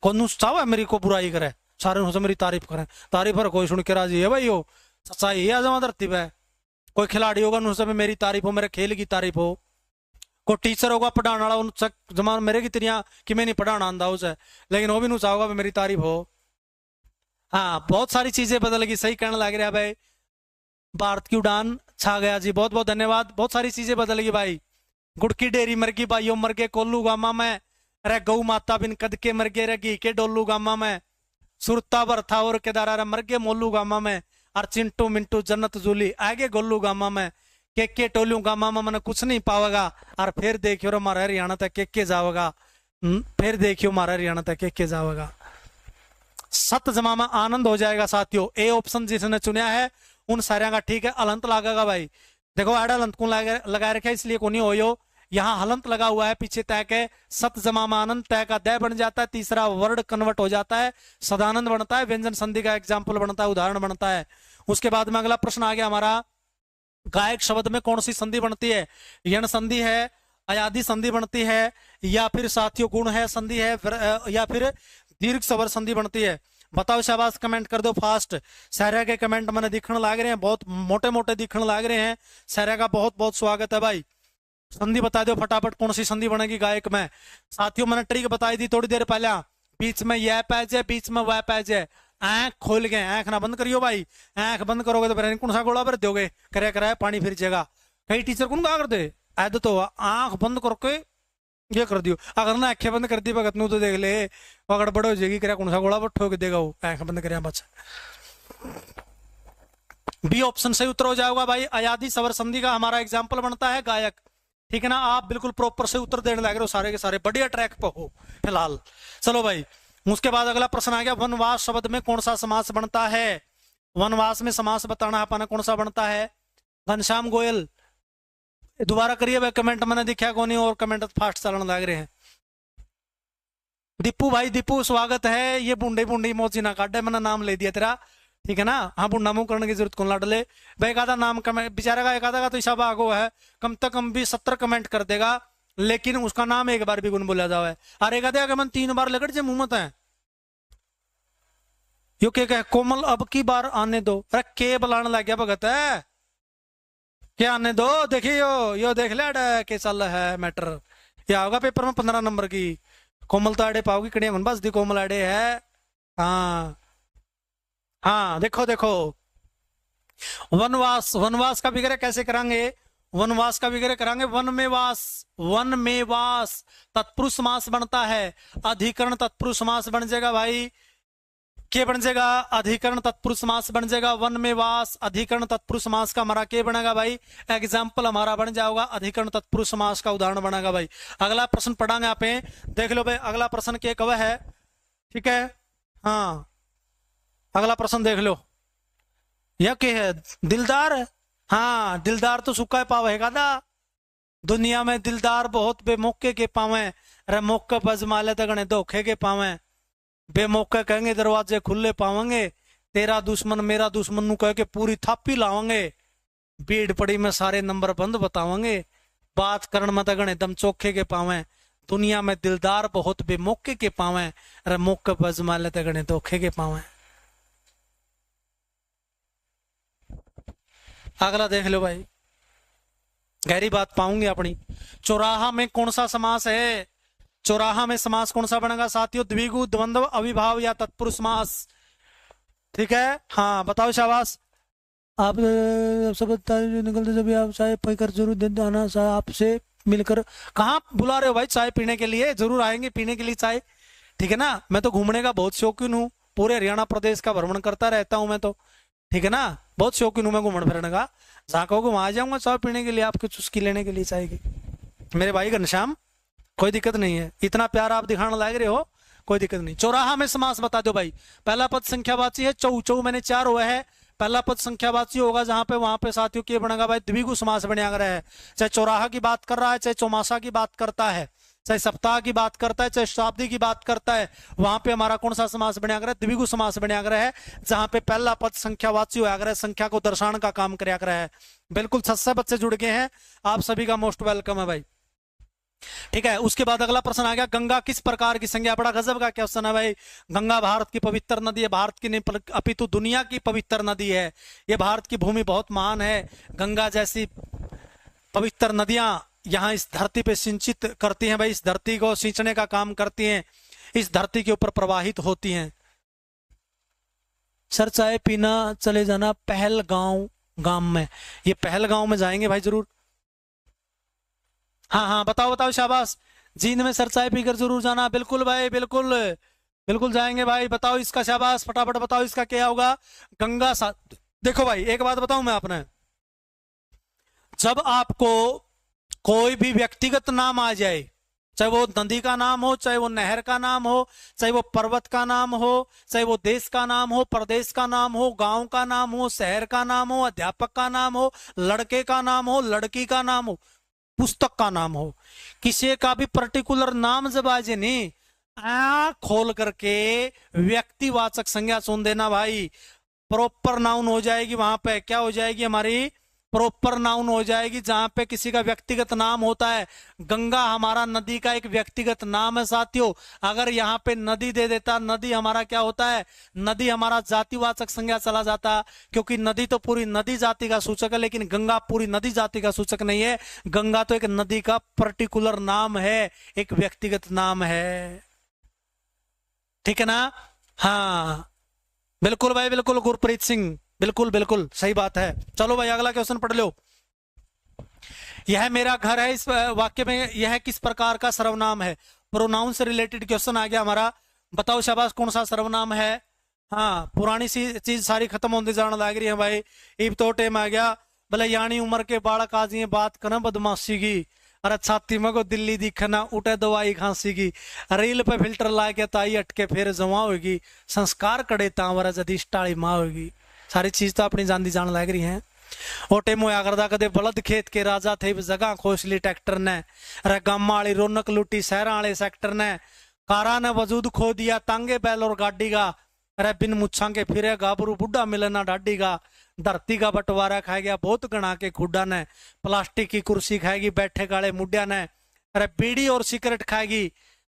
कौन चाहे मेरी को बुराई करे, सारे मेरी तारीफ करें, तारीफ हर कोई सुन के राजी है भाई, हो सच्चाई है आजमा धरती पे। कोई खिलाड़ी होगा उन सब मेरी तारीफ हो, मेरे खेल की तारीफ हो, कोई टीचर होगा पढ़ाने वाला उन जमान मेरे की तिरिया कि मैं नहीं पढ़ाना आंदा उसे, लेकिन वो भी नहीं चाहोगा मेरी तारीफ हो। हाँ बहुत सारी चीजें बदल गई, सही कहने लग रहा है भाई। भारत की उड़ान छा गया जी, बहुत बहुत धन्यवाद। बहुत सारी चीजें बदल गई भाई, गुड़की डेरी मर गई भाइयों, मर गए कोल्लू गामा में, अरे गौ माता बिन कद के मर गए, घी के डोलू गामा में, सुरता भर था और केदारा मर गए मोलू गामा में, और चिंटू मिंटू जन्नत जूली आगे गोलू गामा में, के टोलू गामा में मैंने कुछ नहीं पावेगा, और फिर देखियो हमारा हरियाणा तक के जाओगा, फिर देखियो हमारा हरियाणा तक के जाओगा। सत जमा में आनंद हो जाएगा साथियों। ए ऑप्शन जिसने चुना है उन सारे का ठीक है, अलंत लागेगा भाई। देखो एड अलंत को लगा रखे इसलिए को नहीं हो, यहाँ हलंत लगा हुआ है पीछे तय के, सत जमा में आनंद, तय का दय बन जाता है, तीसरा वर्ड कन्वर्ट हो जाता है, सदानंद बनता है, व्यंजन संधि का एग्जाम्पल बनता है, उदाहरण बनता है। उसके बाद में अगला प्रश्न आ गया हमारा, गायक शब्द में कौन सी संधि बनती है, यण संधि है, अयादि संधि बनती है, या फिर साथियों गुण है संधि है, या फिर दीर्घ स्वर संधि बनती है। बताओ शाबाश, कमेंट कर दो फास्ट। सारे के कमेंट मैंने दिखने लग रहे हैं, बहुत मोटे मोटे दिखने लग रहे हैं, सारे का बहुत बहुत स्वागत है भाई। संधि बता दो फटाफट, कौन सी संधि बनेगी गायक में। साथियों मैंने ट्रिक बताई थी थोड़ी देर पहले, बीच में यह पैज है, बीच में वह पैज है, आंख खोल गए, आंख ना बंद करियो भाई, आंख बंद करोगे तो फिर कौन सा गोला भर दोगे, करे कराए पानी फिर जाएगा। कई टीचर कौन क्या कर दे, ऐद तो आंख बंद करके ये कर दियो, अगर ना आंखें बंद कर दी भगत नू तो देख ले पकड़ बड़ हो जाएगी, करे कौन सा गोला ठोक देगा वो, आंख बंद करे बच्चा। बी ऑप्शन सही उत्तर हो जाएगा भाई, अयादि स्वर संधि का हमारा एग्जाम्पल बनता है गायक, ठीक है ना। आप बिल्कुल प्रॉपर से उत्तर देने लग रहे हो, सारे के सारे बढ़िया ट्रैक पे हो फिलहाल। चलो भाई उसके बाद अगला प्रश्न आ गया, वनवास शब्द में कौन सा समास बनता है। वनवास में समास बताना है अपना कौन सा बनता है। घनश्याम गोयल दोबारा करिए भाई कमेंट, मैंने दिखा कौन और कमेंट फास्ट चलन लग रहे हैं। दीपू भाई दीपू स्वागत है। ये बुंडे बुंडी मोची ना काटे, मैंने नाम ले दिया तेरा, ठीक है ना। हाँ बुंडा मुंह करने की जरूरत कौन लाडले भाई, एक आधा नाम कमेंट बेचारा का, एक आधा का तो हिसाब आगो है, कम से कम भी 70 कमेंट कर देगा, लेकिन उसका नाम एक बार भी गुण बोला जावे। अरे एक आधे मन 3 बार लगड़ जे मुंह मत है यो के कह कोमल अब की बार आने दो। अरे के बुलाने लग गया भगत है, क्या आने दो। देखिए यो देख लिया के चल है मैटर, या होगा पेपर में 15 नंबर की। कोमल तो आड़े पाओगी कड़िया बस दी कोमल आड़े है। हाँ हाँ देखो देखो, वनवास, वनवास का विग्रह कैसे करांगे, वनवास का विग्रह करांगे वन में वास, वन में वास तत्पुरुष समास बनता है। अधिकरण तत्पुरुष समास बन जाएगा भाई, के बन जाएगा अधिकरण तत्पुरुष समास बन जाएगा। वन में वास अधिकरण तत्पुरुष समास का हमारा के बनेगा भाई, एग्जाम्पल हमारा बन जाएगा अधिकरण तत्पुरुष समास का उदाहरण बनेगा भाई। अगला प्रश्न पढ़ांगे आप देख लो भाई, अगला प्रश्न के कव है, ठीक है। हाँ अगला प्रश्न देख लो, यह क्या है, दिलदार। हाँ दिलदार तो सुखा पावेगा दा, दुनिया में दिलदार बहुत बेमौके के पावे, अरे मौके बजमाले तक धोखे के पावे, बेमौके कहेंगे दरवाजे खुले पावेंगे, तेरा दुश्मन मेरा दुश्मन नु कह के पूरी थापी लावेंगे, भीड़ पड़ी में सारे नंबर बंद बतावेंगे, बात करण में तगने दम चोखे के पावे, दुनिया में दिलदार बहुत बेमौके के पावे, अरे मौके बजमाले तगने धोखे के पावे। अगला देख लो भाई, गहरी बात पाऊंगी अपनी। चौराहा में कौन सा समास है, चौराहा में समास कौन सा बनेगा साथियों, द्विगु द्वंद्व अविभाव या तत्पुरुष समास, ठीक है। हाँ बताओ शाबाश। आप सब निकलते जब आप चाय पीकर जरूर देते आना, आपसे मिलकर। कहाँ बुला रहे हो भाई चाय पीने के लिए, जरूर आएंगे पीने के लिए चाय, ठीक है ना। मैं तो घूमने का बहुत शौकीन हूँ, पूरे हरियाणा प्रदेश का भ्रमण करता रहता हूँ मैं तो, ठीक है ना, बहुत शौकीन हूँ मैं घूमने फिरने का। जहाँ कहोगे वहां आ जाऊंगा चाय पीने के लिए, आपकी चुस्की लेने के लिए चाय की, मेरे भाई घनश्याम कोई दिक्कत नहीं है, इतना प्यार आप दिखाने लग रहे हो, कोई दिक्कत नहीं। चौराहा में समास बता दो भाई, पहला पद संख्यावाची है, चौ चौ मैंने 4 हुआ है, पहला पद संख्यावाची होगा जहां पे, वहां पे साथियों क्या बनेगा भाई, द्विगु समास बने रहा है। चाहे चौराहा की बात कर रहा है, चाहे चौमासा की बात करता है, चाहे सप्ताह की बात करता है, चाहे शताब्दी की बात करता है, वहां पे हमारा कौन सा समास बने है, द्विगु समास बने है, जहां पे पहला पद संख्यावाची होया है, संख्या को दर्शाने का काम कराया है। बिल्कुल 6 बच्चे जुड़ गए हैं, आप सभी का मोस्ट वेलकम है भाई, ठीक है। उसके बाद अगला प्रश्न आ गया, गंगा किस प्रकार की संज्ञा, बड़ा गजब का क्वेश्चन है भाई। गंगा भारत की पवित्र नदी है, भारत की नहीं अपितु दुनिया की पवित्र नदी है, ये भारत की भूमि बहुत महान है, गंगा जैसी पवित्र नदियां यहाँ इस धरती पे सिंचित करती हैं भाई, इस धरती को सींचने का काम करती हैं, इस धरती के ऊपर प्रवाहित होती हैं। सर चाय पीना चले जाना पहलगांव गांव में, ये पहलगांव में जाएंगे भाई जरूर। हाँ हाँ बताओ बताओ शाबाश, जींद में सर चाय पीकर जरूर जाना, बिल्कुल भाई बिल्कुल बिल्कुल जाएंगे भाई। बताओ इसका शाबाश, फटाफट बताओ इसका क्या होगा। गंगा सा, देखो भाई एक बात बताऊं मैं आपने, जब आपको कोई भी व्यक्तिगत नाम आ जाए, चाहे वो नदी का नाम हो, चाहे वो नहर का नाम हो, चाहे वो पर्वत का नाम हो, चाहे वो देश का नाम हो, प्रदेश का नाम हो, गांव का नाम हो, शहर का नाम हो, अध्यापक का नाम हो, लड़के का नाम हो, लड़की का नाम हो, पुस्तक का नाम हो, किसी का भी पर्टिकुलर नाम जब आ जाए नहीं, आंख खोल करके व्यक्तिवाचक संज्ञा सुन देना भाई, प्रॉपर नाउन हो जाएगी, वहां पे क्या हो जाएगी हमारी, प्रॉपर नाउन हो जाएगी, जहां पे किसी का व्यक्तिगत नाम होता है। गंगा हमारा नदी का एक व्यक्तिगत नाम है साथियों, अगर यहाँ पे नदी दे देता, नदी हमारा क्या होता है, नदी हमारा जातिवाचक संज्ञा चला जाता, क्योंकि नदी तो पूरी नदी जाति का सूचक है, लेकिन गंगा पूरी नदी जाति का सूचक नहीं है, गंगा तो एक नदी का पर्टिकुलर नाम है, एक व्यक्तिगत नाम है, ठीक है ना। हाँ बिल्कुल भाई बिल्कुल, गुरप्रीत सिंह बिल्कुल बिल्कुल सही बात है। चलो भाई अगला क्वेश्चन पढ़ लो। यह मेरा घर है, इस वाक्य में यह किस प्रकार का सर्वनाम है, प्रोनाउन से रिलेटेड क्वेश्चन आ गया हमारा। बताओ शाबाश कौन सा सर्वनाम है। हाँ पुरानी सी चीज सारी खत्म होती जाने लग रही है भाई, इब तो टाइम आ गया भले यानी उम्र के बालक आज ये बात करना बदमाशी की, अरे छाती में को दिल्ली दिखना उठे दवाई खांसी की, रील पे फिल्टर ला के ताई अटके फिर जमा होगी, संस्कार कड़े तावरा जदी टाड़ी माँ होगी, सारी चीज तो अपनी जान दी जान लग रही है। ओटे मोया करदा कदे बलद खेत के राजा थे जगह खोस ली ट्रैक्टर ने, अरे गामा वाली रौनक लुटी शहरा वाले सेक्टर ने, कारा ने वजूद खो दिया तांगे बैल और गाड़ी का, अरे बिन मुच्छा के फिरे गाबरू बुढ़ा मिलना डाडी का, धरती का बंटवारा खा गया बहुत गणा के खुडा ने, प्लास्टिक की कुर्सी खाएगी बैठे काले मुड्या ने, अरे बीड़ी और सिगरेट खाएगी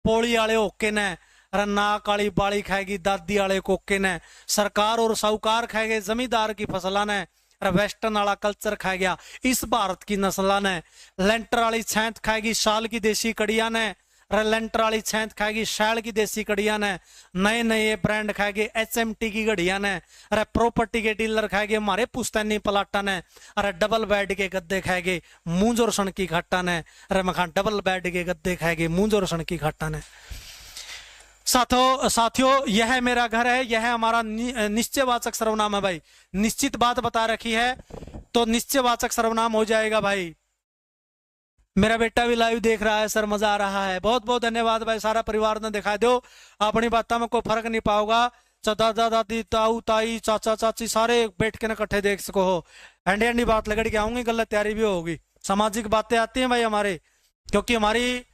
पोली वाले ओके ने, अरे नाक वाली बाली खाएगी दादी वाले कोके ने, सरकार और साहूकार खाएंगे जमींदार की फसला ने, अरे वेस्टर्न वाला कल्चर खा गया इस भारत की नस्ला ने, लेंटर वाली छैंत खाएगी शाल की देसी कड़िया ने, अरे लेंटर वाली छैंत खाएगी शैल की देसी कड़िया ने, नए नए ब्रांड खाएगी HMT की घड़िया ने, अरे प्रॉपर्टी के डीलर खाएंगे हमारे पुश्तैनी पलाटा ने, अरे डबल बेड के गद्दे खाएंगे मूंज और सन की घाटा ने, अरे मखान डबल बेड के गद्दे खाएंगे मूंज और सन की घाटा ने। साथियों यह मेरा घर है, यह हमारा निश्चयवाचक सर्वनाम है भाई, निश्चित बात बता रखी है तो निश्चयवाचक सर्वनाम हो जाएगा भाई। मेरा बेटा भी लाइव देख रहा है सर, मजा आ रहा है, बहुत बहुत धन्यवाद भाई, सारा परिवार ने दिखा दो, अपनी बातों में कोई फर्क नहीं पाओगा, दादा दादी ताऊ ताई चाचा चाची सारे बैठ के ना इकट्ठे देख सको हो, हंडी हंडी बात लगड़ के आऊंगी, गलत तैयारी भी होगी, सामाजिक बातें आती हैं भाई हमारे, क्योंकि हमारी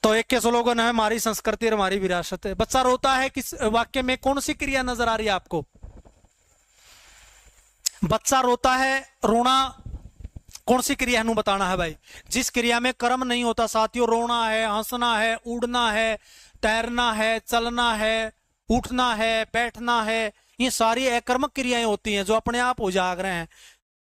तो एक के स्लोगन है हमारी संस्कृति और हमारी विरासत है। बच्चा रोता है किस वाक्य में कौन सी क्रिया नजर आ रही है आपको? बच्चा रोता है, रोना कौन सी क्रिया है बताना है भाई, जिस क्रिया में कर्म नहीं होता साथियों, रोना है, हंसना है, उड़ना है, तैरना है, चलना है, उठना है, बैठना है, ये सारी अकर्मक क्रियाएं होती हैं जो अपने आप हो जाग रहे हैं,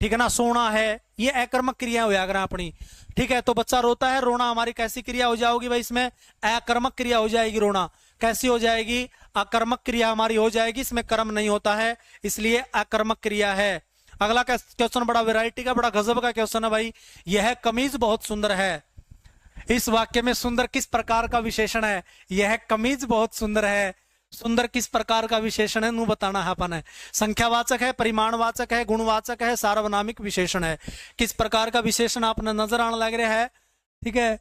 ठीक है ना, सोना है, ये अकर्मक क्रिया हो जाग रहे हैं अपनी, ठीक है। तो बच्चा रोता है, रोना हमारी कैसी क्रिया हो जाएगी भाई, इसमें अकर्मक क्रिया हो जाएगी, रोना कैसी हो जाएगी, अकर्मक क्रिया हमारी हो जाएगी, इसमें कर्म नहीं होता है इसलिए अकर्मक क्रिया है। अगला क्वेश्चन बड़ा वैरायटी का, बड़ा गजब का क्वेश्चन है भाई, यह कमीज बहुत सुंदर है, इस वाक्य में सुंदर किस प्रकार का विशेषण है? यह कमीज बहुत सुंदर है, सुंदर किस प्रकार का विशेषण है बताना है अपन है, संख्यावाचक है, परिमाणवाचक है, गुणवाचक है, सार्वनामिक विशेषण है, किस प्रकार का विशेषण आपने नजर आने लग रहा है, ठीक है।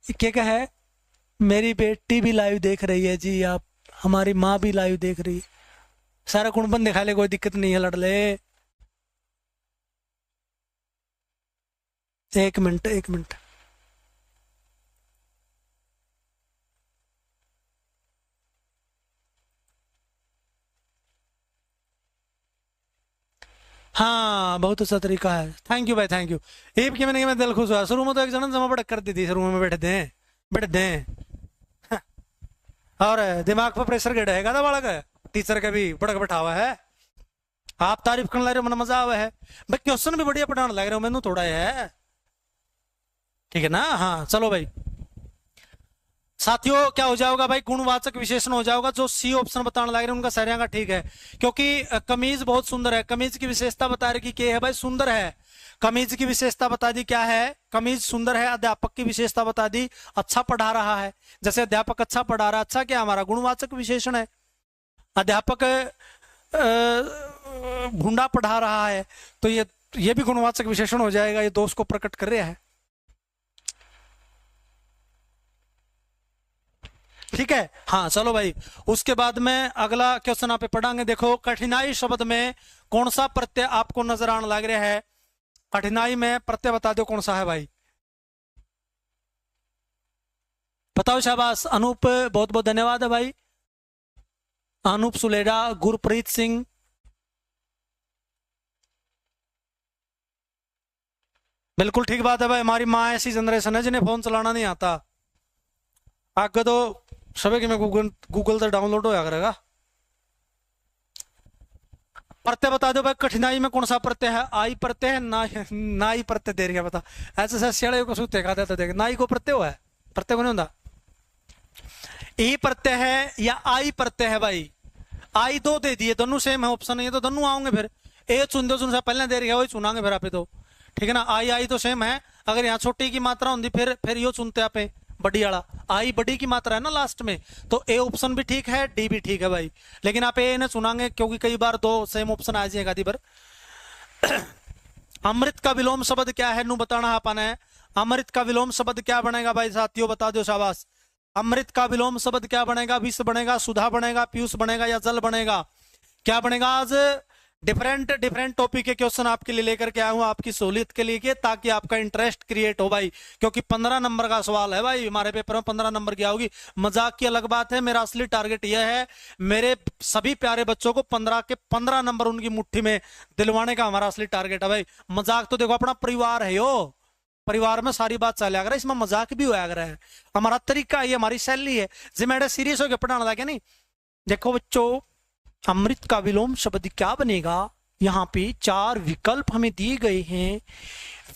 क्या है, मेरी बेटी भी लाइव देख रही है जी, आप हमारी माँ भी लाइव देख रही है, सारा गुणबन दिखा ले, कोई दिक्कत नहीं है, लड़ ले, एक मिनट एक मिनट, हाँ बहुत अच्छा तरीका है, थैंक यू भाई थैंक यू। एक के मैंने मैं दिल खुश हुआ, शुरू में तो एक जन जमा बड़ा कर दी थी, शुरू में बैठ दें और दिमाग पर प्रेशर गिरेगा था बालक, टीचर का भी बड़ा बैठा हुआ है, आप तारीफ करने लग रहे हो, मन मजा आवा है भाई, क्वेश्चन भी बढ़िया पढ़ाने लग रहे हो, मैनू थोड़ा है, ठीक है ना। हाँ चलो भाई साथियों, क्या हो जाएगा भाई, गुणवाचक विशेषण हो जाएगा, जो सी ऑप्शन बताने लग रहे हैं उनका सारे का ठीक है, क्योंकि कमीज बहुत सुंदर है, कमीज की विशेषता बता रही कि है भाई, सुंदर है, कमीज की विशेषता बता दी क्या है, कमीज सुंदर है, अध्यापक की विशेषता बता दी अच्छा पढ़ा रहा है, जैसे अध्यापक अच्छा पढ़ा रहा है, अच्छा क्या हमारा गुणवाचक विशेषण है, अध्यापक भूंडा पढ़ा रहा है तो ये भी गुणवाचक विशेषण हो जाएगा, ये दोष को प्रकट कर रहा है, ठीक है। हाँ चलो भाई, उसके बाद में अगला क्वेश्चन आप पढ़ाएंगे, देखो कठिनाई शब्द में कौन सा प्रत्यय आपको नजर आने लग रहा है, कठिनाई में प्रत्यय बता दो कौन सा है भाई, बताओ शाबाश, अनूप बहुत बहुत धन्यवाद है भाई, अनूप सुलेरा, गुरप्रीत सिंह, बिल्कुल ठीक बात है भाई, हमारी माँ ऐसी जनरेशन है जिन्हें फोन चलाना नहीं आता, आगे तो सभी में गूगल से डाउनलोड होया करेगा। प्रत्यय बता दो भाई, कठिनाई में कौन सा प्रत्यय है, आई प्रत्यय है, ना ही प्रत्यय दे रही है, बता ऐसे शेड़े को सूते खाते तो देख, नाई को प्रत्यय हुआ है, प्रत्यय को नहीं होता, ई प्रत्यय है या आई प्रत्यय है भाई, आई दो दे दिए, दोनों सेम है ऑप्शन, ये तो दोनों आओगे, फिर ए चुन दो, चुन सा पहले दे रही है वही चुनांगे फिर आप तो, ठीक है ना, आई तो सेम है, अगर यहाँ छोटी की मात्रा होती फिर यो चुनते आप बड़ी वाला, आई बड़ी की मात्रा है ना लास्ट में, तो ए ऑप्शन भी ठीक है, डी भी ठीक है भाई, लेकिन आप ए ने चुनांगे क्योंकि कई बार दो सेम ऑप्शन आ जाएगा दी बार। अमृत का विलोम शब्द क्या है, नू बताना अपन है, अमृत का विलोम शब्द क्या बनेगा भाई साथियों, बता दो शाबाश, अमृत का विलोम शब्द क्या बनेगा, विष बनेगा, सुधा बनेगा, पीयूष बनेगा या जल बनेगा, क्या बनेगा आज? डिफरेंट डिफरेंट टॉपिक के क्वेश्चन आपके लिए लेकर के आया हूं आपकी सहूलियत के लिए, ताकि आपका इंटरेस्ट क्रिएट हो भाई, क्योंकि 15 नंबर का सवाल है भाई हमारे पेपर में, 15 नंबर की आओगी। मजाक की अलग बात है, मेरा असली टारगेट यह है मेरे सभी प्यारे बच्चों को 15 के 15 नंबर उनकी मुट्ठी में दिलवाने का हमारा असली टारगेट है भाई। मजाक तो देखो अपना परिवार है यो, परिवार में सारी बात चल रहा है, इसमें मजाक भी होया है। हमारा तरीका है, हमारी शैली है जी। मैंने सीरियस होकर पढ़ाना था क्या? नहीं। देखो बच्चों, अमृत का विलोम शब्द क्या बनेगा? यहां पे 4 विकल्प हमें दिए गए हैं।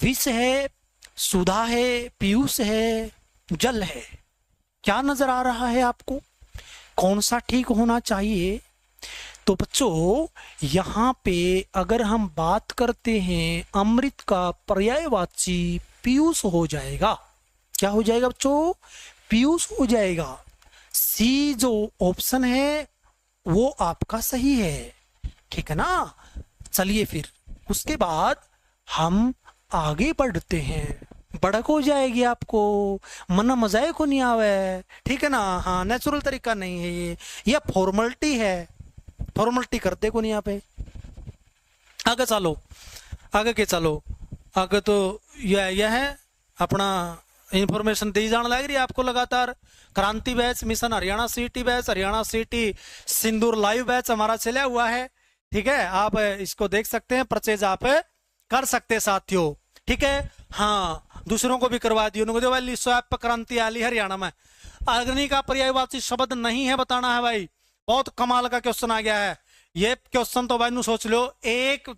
विष है, सुधा है, पीयूष है, जल है। क्या नजर आ रहा है आपको? कौन सा ठीक होना चाहिए? तो बच्चों यहां पे अगर हम बात करते हैं, अमृत का पर्यायवाची पीयूष हो जाएगा। क्या हो जाएगा बच्चों? पीयूष हो जाएगा। सी जो ऑप्शन है वो आपका सही है, ठीक है ना। चलिए फिर उसके बाद हम आगे बढ़ते हैं। बढ़क हो जाएगी आपको, मना मजाए को नहीं आवे, ठीक है ना। हाँ, नेचुरल तरीका नहीं है ये फॉर्मलिटी है, फॉर्मलिटी करते को नहीं यहाँ पे। आगे चलो, आगे के चलो। आगे तो यह है अपना इंफॉर्मेशन दी जाने लग रही है आपको लगातार। Kranti batch, mission Haryana CET batch, Haryana CET Sindoor live batch हमारा चला हुआ है, ठीक है। आप इसको देख सकते हैं, परचेज आप कर सकते हैं साथियों, ठीक है। हाँ, दूसरों को भी करवा दियो, उनको भाई लिसो ऐप क्रांति आली हरियाणा में। अग्नि का पर्यायवाची शब्द नहीं है बताना है भाई। बहुत कमाल का क्वेश्चन आ गया है ये क्वेश्चन, तो भाई नु सोच लो। एक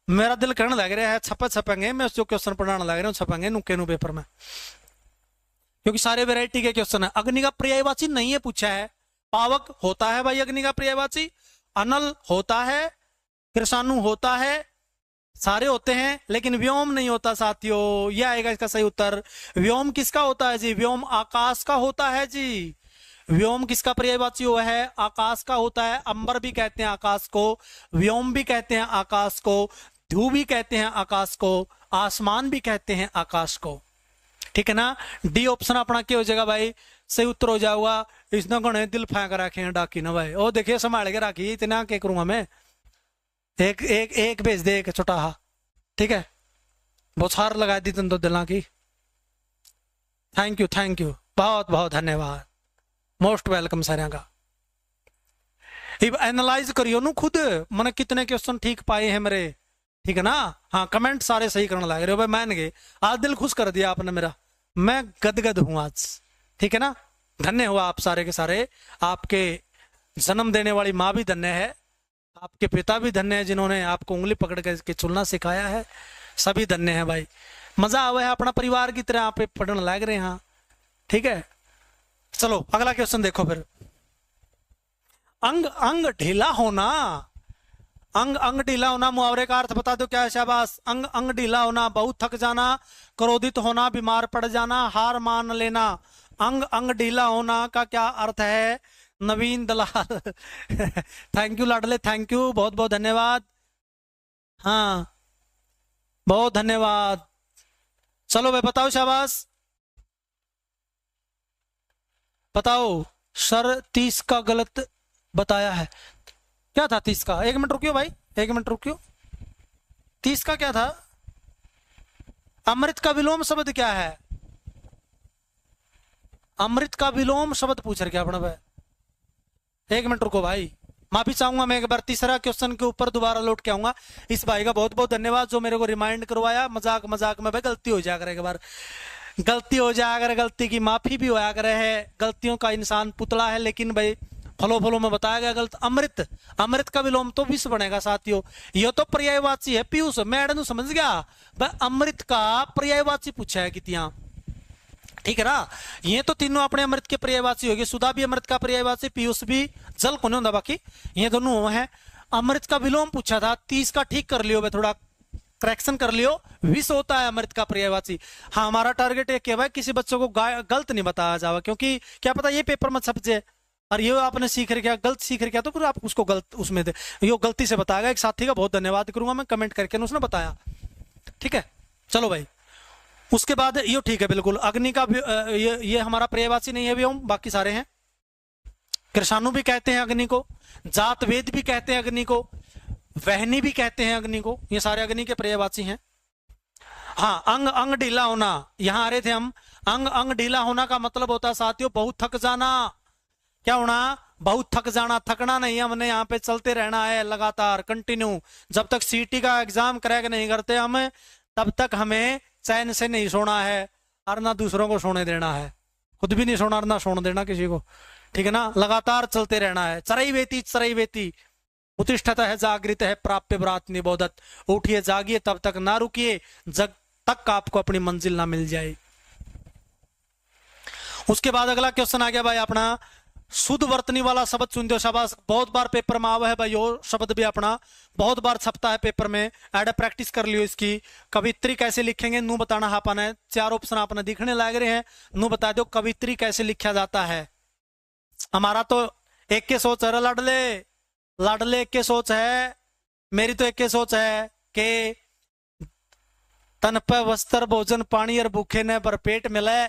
मेरा दिल कहने लग रहा है छपेंगे, मैं जो क्वेश्चन पढ़ाने लग रहा हूँ छपेंगे नुके नु पेपर में, क्योंकि सारे वैरायटी के क्वेश्चन है। अग्नि का पर्यायवाची नहीं है पूछा है। पावक होता है भाई अग्नि का पर्यायवाची, अनल होता है, कृषाणु होता है, सारे होते हैं, लेकिन व्योम नहीं होता साथियों। यह आएगा इसका सही उत्तर। व्योम किसका होता है जी? व्योम आकाश का होता है जी। व्योम किसका पर्यायवाची हुआ है? आकाश का होता है। अंबर भी कहते हैं आकाश को, व्योम भी कहते हैं आकाश को, ध्रुव भी कहते हैं आकाश को, आसमान भी कहते हैं आकाश को, ठीक है ना। डी ऑप्शन अपना क्या हो जाएगा भाई? सही उत्तर हो जाएगा। इसने गणे दिल फेंक रखे हैं डाकी ना भाई, ओ देखिए संभाल के राखी, इतना क्या करूंगा मैं। एक एक एक भेज दे, एक छोटा हा, ठीक है। बौछार लगा दी तुम तो दिला की। थैंक यू, बहुत बहुत धन्यवाद, मोस्ट वेलकम सारे का। एनालाइज करियो नु खुद, मैंने कितने क्वेश्चन ठीक पाए हैं मेरे, ठीक है ना। हाँ, कमेंट सारे सही करने लग रहे हो भाई, मान गए। आज दिल खुश कर दिया आपने मेरा, मैं गदगद हूं आज, ठीक है ना। धन्य हुआ आप सारे के सारे। आपके जन्म देने वाली माँ भी धन्य है, आपके पिता भी धन्य है जिन्होंने आपको उंगली पकड़ के चुनना सिखाया है। सभी धन्य है भाई, मजा आवा है, अपना परिवार की तरह आप पढ़ने लग रहे हैं। हाँ ठीक है, चलो अगला क्वेश्चन देखो फिर। अंग अंग ढीला होना, अंग अंग ढीला होना, मुहावरे का अर्थ बता दो क्या है? शाबाश। अंग अंग ढीला होना, बहुत थक जाना, क्रोधित होना, बीमार पड़ जाना, हार मान लेना। अंग अंग ढीला होना का क्या अर्थ है? नवीन दलाल थैंक यू लाडले, थैंक यू, बहुत बहुत धन्यवाद। हाँ बहुत धन्यवाद। चलो भाई बताओ, शाबाश बताओ। सर 30 का गलत बताया है, क्या था 30 का? 1 मिनट रुकियो भाई, 1 मिनट रुकियो। 30 का क्या था? अमृत का विलोम शब्द क्या है? अमृत का विलोम शब्द पूछ रहे क्या अपना भाई? 1 मिनट रुको भाई, माफी चाहूंगा मैं एक बार तीसरा क्वेश्चन के ऊपर दोबारा लौट के आऊंगा। इस भाई का बहुत बहुत धन्यवाद जो मेरे को रिमाइंड करवाया। मजाक मजाक में भाई गलती हो जाकर, एक बार गलती हो जाकर, गलती की माफी भी होया करे है। गलतियों का इंसान पुतला है, लेकिन भाई फलो फलो में बताया गया गलत। अमृत, अमृत का विलोम तो विष बनेगा साथियों। ये तो पर्यायवाची है पीयूष, मैं समझ गया भाई। अमृत का पर्यायवाची पूछा है कितिया, ठीक है ना। ये तो तीनों अपने अमृत के पर्यायवाची हो गए। सुधा भी अमृत का पर्यायवाची, पीयूष भी, जल को नहीं होता बाकी, ये दोनों है। अमृत का विलोम पूछा था, 30 का ठीक कर लियो भाई, थोड़ा करेक्शन कर लियो। विष होता है अमृत का पर्यायवाची। हाँ, हमारा टारगेट एक है भाई, किसी बच्चों को गलत नहीं बताया जावा, क्योंकि क्या पता ये पेपर में छप जाए और ये आपने सीख रखा, गलत सीख रखा, तो फिर आप उसको गलत उसमें दे, ये गलती से बताएगा। एक साथी का बहुत धन्यवाद करूंगा मैं, कमेंट करके उसने बताया, ठीक है। चलो भाई, उसके बाद ये ठीक है बिल्कुल। अग्नि का ये हमारा पर्यायवाची नहीं है व्योम, बाकी सारे हैं। कृषाणु भी कहते हैं अग्नि को, जात वेद भी कहते हैं अग्नि को, वहनी भी कहते हैं अग्नि को, ये सारे अग्नि के पर्यायवाची हैं। हाँ, अंग अंग ढीला होना, यहां आ रहे थे हम। अंग अंग ढीला होना का मतलब होता है साथियों बहुत थक जाना। क्या होना? बहुत थक जाना। थकना नहीं, हमने यहाँ पे चलते रहना है लगातार, कंटिन्यू। जब तक सीटी का एग्जाम क्रैक नहीं करते हम, तब तक हमें चैन से नहीं सोना है, और ना दूसरों को सोने देना है, खुद भी नहीं सोना और ना सोने देना किसी को, ठीक है ना। लगातार चलते रहना है। चरई वेती उत्तिष्ठत है, जागृत है, प्राप्य व्रात निबोधत। उठिए जागिए, तब तक ना रुकिए जब तक आपको अपनी मंजिल ना मिल जाए। उसके बाद अगला क्वेश्चन आ गया भाई अपना, शुद्ध वर्तनी वाला शब्द सुनते हो, शाबाश। बहुत बार पेपर में आवा है भाई, वो शब्द भी अपना बहुत बार छपता है पेपर में, एड प्रैक्टिस कर लियो इसकी। कवित्री कैसे लिखेंगे नू बताना है आपने। 4 ऑप्शन आपने दिखने लग रहे हैं, नू बता दो कवित्री कैसे लिखा जाता है। हमारा तो एक के सोच है, लाडले एक के सोच है, मेरी तो एक के सोच है कि तन पे वस्त्र भोजन पानी और भूखे ने भरपेट मिले,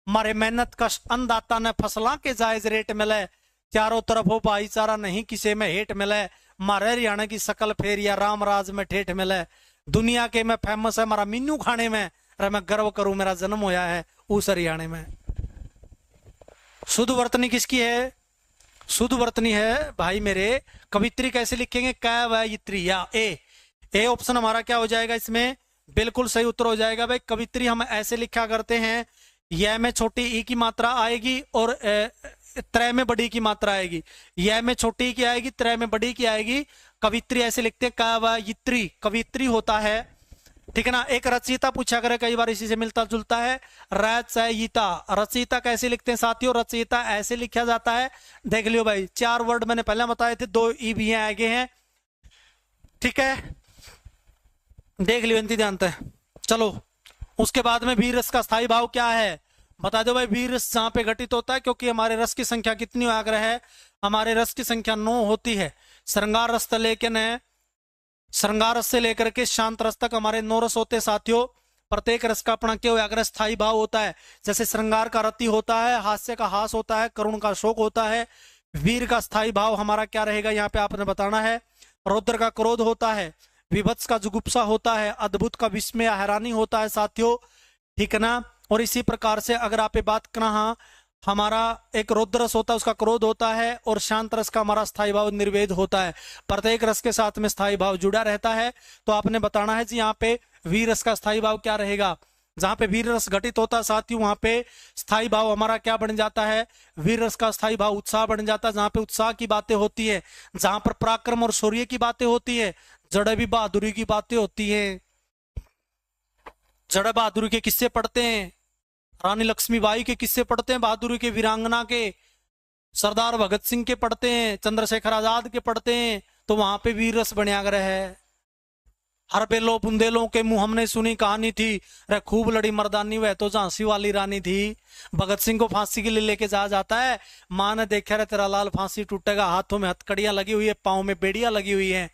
मारे मेहनत कष्ट अन्नदाता ने फसलों के जायज रेट मिले, चारों तरफ हो भाईचारा नहीं किसी में हेट मिले, मारे हरियाणा की सकल फेरिया राम राज में ठेठ मिले, दुनिया के में फेमस है मारा मीनू खाने में, अरे मैं गर्व करूं मेरा जन्म होया है उस हरियाणा में। शुद्ध वर्तनी किसकी है? शुद्ध वर्तनी है भाई मेरे, कवित्री कैसे लिखेंगे? कवित्री या ए ऑप्शन हमारा क्या हो जाएगा इसमें? बिल्कुल सही उत्तर हो जाएगा भाई। कवित्री हम ऐसे लिखा करते हैं, यह में छोटी ई की मात्रा आएगी और त्रय में बड़ी की मात्रा आएगी। यह में छोटी की आएगी, त्रय में बड़ी की आएगी। कवित्री ऐसे लिखते हैं, कवित्री कवित्री होता है, ठीक है ना। एक रचयिता पूछा करे कई बार, इसी से मिलता जुलता है, रचयिता। रचयिता कैसे लिखते हैं साथियों? रचयिता ऐसे लिखा जाता है, देख लियो भाई, 4 वर्ड मैंने पहले बताए थे, 2 ई भी आगे हैं, ठीक है, देख लियो इंतजाम है। चलो उसके बाद में वीर रस का स्थायी भाव क्या है बता दो भाई। वीर रस जहां पे घटित होता है, क्योंकि हमारे रस की संख्या कितनी आग्रह है? हमारे रस की संख्या 9 होती है। श्रृंगार रस श्रृंगार रस से लेकर के शांत रस तक हमारे 9 रस होते साथियों। प्रत्येक रस का अपना क्या आग्रह स्थायी भाव होता है। जैसे श्रृंगार का रति होता है, हास्य का हास होता है, करुण का शोक होता है। वीर का स्थायी भाव हमारा क्या रहेगा यहाँ पे आपने बताना है। रौद्र का क्रोध होता है, विभत्स का जुगुप्सा होता है, अद्भुत का विस्मय हैरानी होता है साथियों, ठीक है ना। और इसी प्रकार से अगर आप बात करना, हाँ, हमारा एक रौद्र रस होता है, उसका क्रोध होता है, और शांत रस का हमारा स्थायी भाव निर्वेद होता है। प्रत्येक रस के साथ में स्थायी भाव जुड़ा रहता है। तो आपने बताना है जी यहाँ पे वीर रस का स्थायी भाव क्या रहेगा। जहां पे वीर रस घटित होता है साथियों, वहां पे स्थायी भाव हमारा क्या बन जाता है? वीर रस का स्थायी भाव उत्साह बन जाता है। जहां पे उत्साह की बातें होती है, जहां पर पराक्रम और शौर्य की बातें होती है, जड़ भी बहादुरी की बातें होती हैं। जड़ बहादुरी के किस्से पढ़ते हैं, रानी लक्ष्मीबाई के किस्से पढ़ते हैं, बहादुरी के, वीरांगना के, सरदार भगत सिंह के पढ़ते हैं, चंद्रशेखर आजाद के पढ़ते हैं, तो वहां पे वीर रस बन्याग्रह है। हर बेलो बुंदेलों के मुंह हमने सुनी कहानी थी, रे खूब लड़ी मर्दानी, वह तो झांसी वाली रानी थी। भगत सिंह को फांसी के लिए लेके जाता है, माँ ने देखा रे तेरा लाल फांसी टूटेगा, हाथों में हथकड़ियां लगी हुई है, पाँव में बेड़ियां लगी हुई है।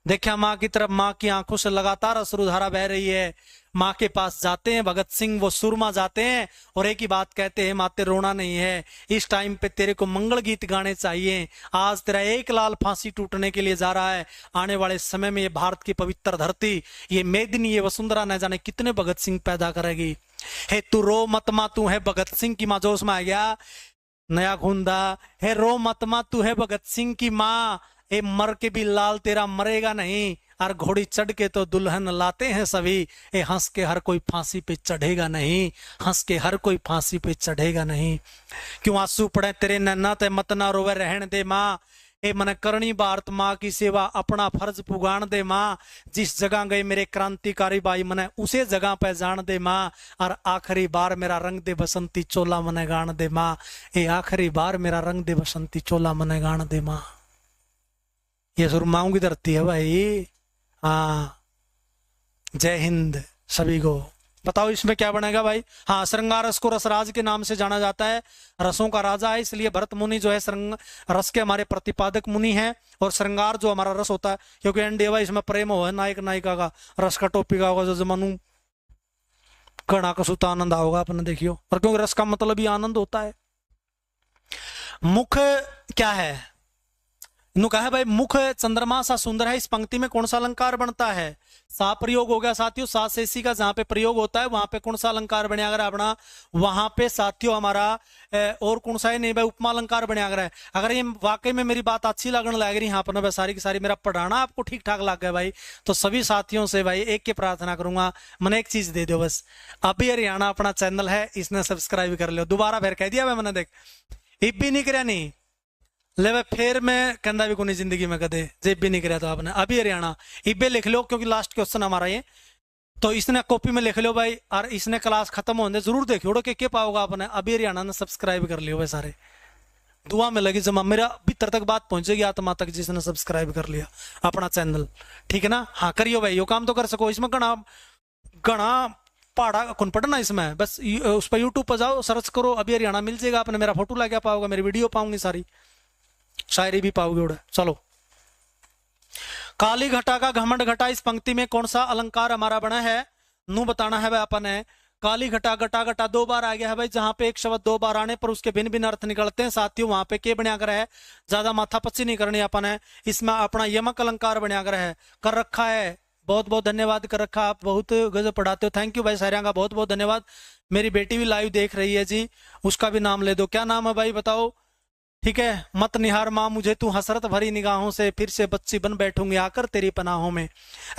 देखा माँ की तरफ, माँ की आंखों से लगातार अश्रुधारा बह रही है। माँ के पास जाते हैं भगत सिंह, वो सुरमा जाते हैं और एक ही बात कहते हैं, माते रोना नहीं है, इस टाइम पे तेरे को मंगल गीत गाने चाहिए। आज तेरा एक लाल फांसी टूटने के लिए जा रहा है। आने वाले समय में ये भारत की पवित्र धरती, ये मेदिनी, ये वसुंधरा न जाने कितने भगत सिंह पैदा करेगी। हे तू रो मत माँ, तू है भगत सिंह की माँ। जोश में आ गया नया खूंदा, हे रो मत माँ, तू है भगत सिंह की माँ, ए मर के भी लाल तेरा मरेगा नहीं, और घोड़ी चढ़ के तो दुल्हन लाते हैं सभी, ए हंस के हर कोई फांसी पे चढ़ेगा नहीं, हंस के हर कोई फांसी पे चढ़ेगा नहीं। क्यों आंसू पड़े तेरे नैना ते मत ना रोवे रहन दे माँ, ए मन करनी भारत माँ की सेवा, अपना फर्ज पुगान दे माँ। जिस जगह गए मेरे क्रांतिकारी भाई मने उसे जगह पे जान दे माँ, और आखिरी बार मेरा रंग दे बसंती चोला मने गान दे माँ, ए आखिरी बार मेरा रंग दे बसंती चोला मने गान दे माँ। ये सुरमाओं की धरती है भाई। हाँ, जय हिंद सभी को। बताओ इसमें क्या बनेगा भाई? हाँ, श्रृंगार रस को रसराज के नाम से जाना जाता है, रसों का राजा है, इसलिए भरत मुनि जो है रस के हमारे प्रतिपादक मुनि हैं। और श्रृंगार जो हमारा रस होता है, क्योंकि एनडीए इसमें प्रेम हो है नायक नायिका का, रस का टोपी का होगा, जो जमानू कणा का सुता आनंद आओगा अपने देखियो। और क्योंकि रस का मतलब ही आनंद होता है। मुख क्या है, इन्हों कहा है भाई मुख चंद्रमा सा सुंदर है, इस पंक्ति में कौन सा अलंकार बनता है? सा प्रयोग हो गया साथियों, सा से सी का जहां पे प्रयोग होता है वहां पे कौन सा अलंकार बने अगर अपना, वहां पे साथियों हमारा और कौन सा है, नहीं भाई उपमा अलंकार बने अगर है। अगर ये वाकई में मेरी बात अच्छी लगने लग रही यहाँ पर ना, सारी की सारी मेरा पढ़ाना आपको ठीक ठाक लग गया भाई, तो सभी साथियों से भाई एक की प्रार्थना करूंगा, मैंने एक चीज दे दो बस, अभी हरियाणा अपना चैनल है, इसने सब्सक्राइब कर लो। दोबारा फिर कह दिया मैंने, देख इब भी नहीं कराया नहीं ले भाई, फिर मैं कहना भी कोई जिंदगी में कदे जेब भी नहीं कराया तो आपने, अभी हरियाणा इबे लिख लो क्योंकि लास्ट क्वेश्चन हमारा ये, तो इसने कॉपी में लिख लो भाई, और इसने क्लास खत्म होने जरूर देखियो के पाओगा आपने, अभी हरियाणा ने सब्सक्राइब कर लियो भाई सारे, दुआ में लगी जमा मेरा भीतर तक बात पहुंचेगी आत्मा तक जिसने सब्सक्राइब कर लिया अपना चैनल, ठीक है ना। हाँ करियो भाई, यो काम तो कर सको, इसमें घना घना पहाड़ा कौन पढ़ना इसमें, बस उस पर यूट्यूब पर जाओ सर्च करो अभी हरियाणा, मिल जाएगा आपने, मेरा फोटो लगा पाओगे, मेरी वीडियो पाऊंगी सारी, शायरी भी पाओगे उड़ा। चलो, काली घटा का घमंड घटा, इस पंक्ति में कौन सा अलंकार हमारा बना है, नू बताना है भाई अपन है। काली घटा घटा घटा दो बार आ गया है भाई, जहां पे एक शब्द दो बार आने पर उसके भिन्न भिन्न अर्थ निकलते हैं साथियों, वहां पे के बना कर है, ज्यादा माथा पच्ची नहीं करनी अपन है, इसमें अपना यमक अलंकार बना कर है, कर रखा है। बहुत बहुत धन्यवाद कर रखा, आप बहुत गजब पढ़ाते हो, थैंक यू भाई सारिया का बहुत बहुत धन्यवाद। मेरी बेटी भी लाइव देख रही है जी, उसका भी नाम ले दो, क्या नाम है भाई बताओ, ठीक है। मत निहार माँ मुझे तू हसरत भरी निगाहों से, फिर से बच्ची बन बैठूंगी आकर तेरी पनाहों में,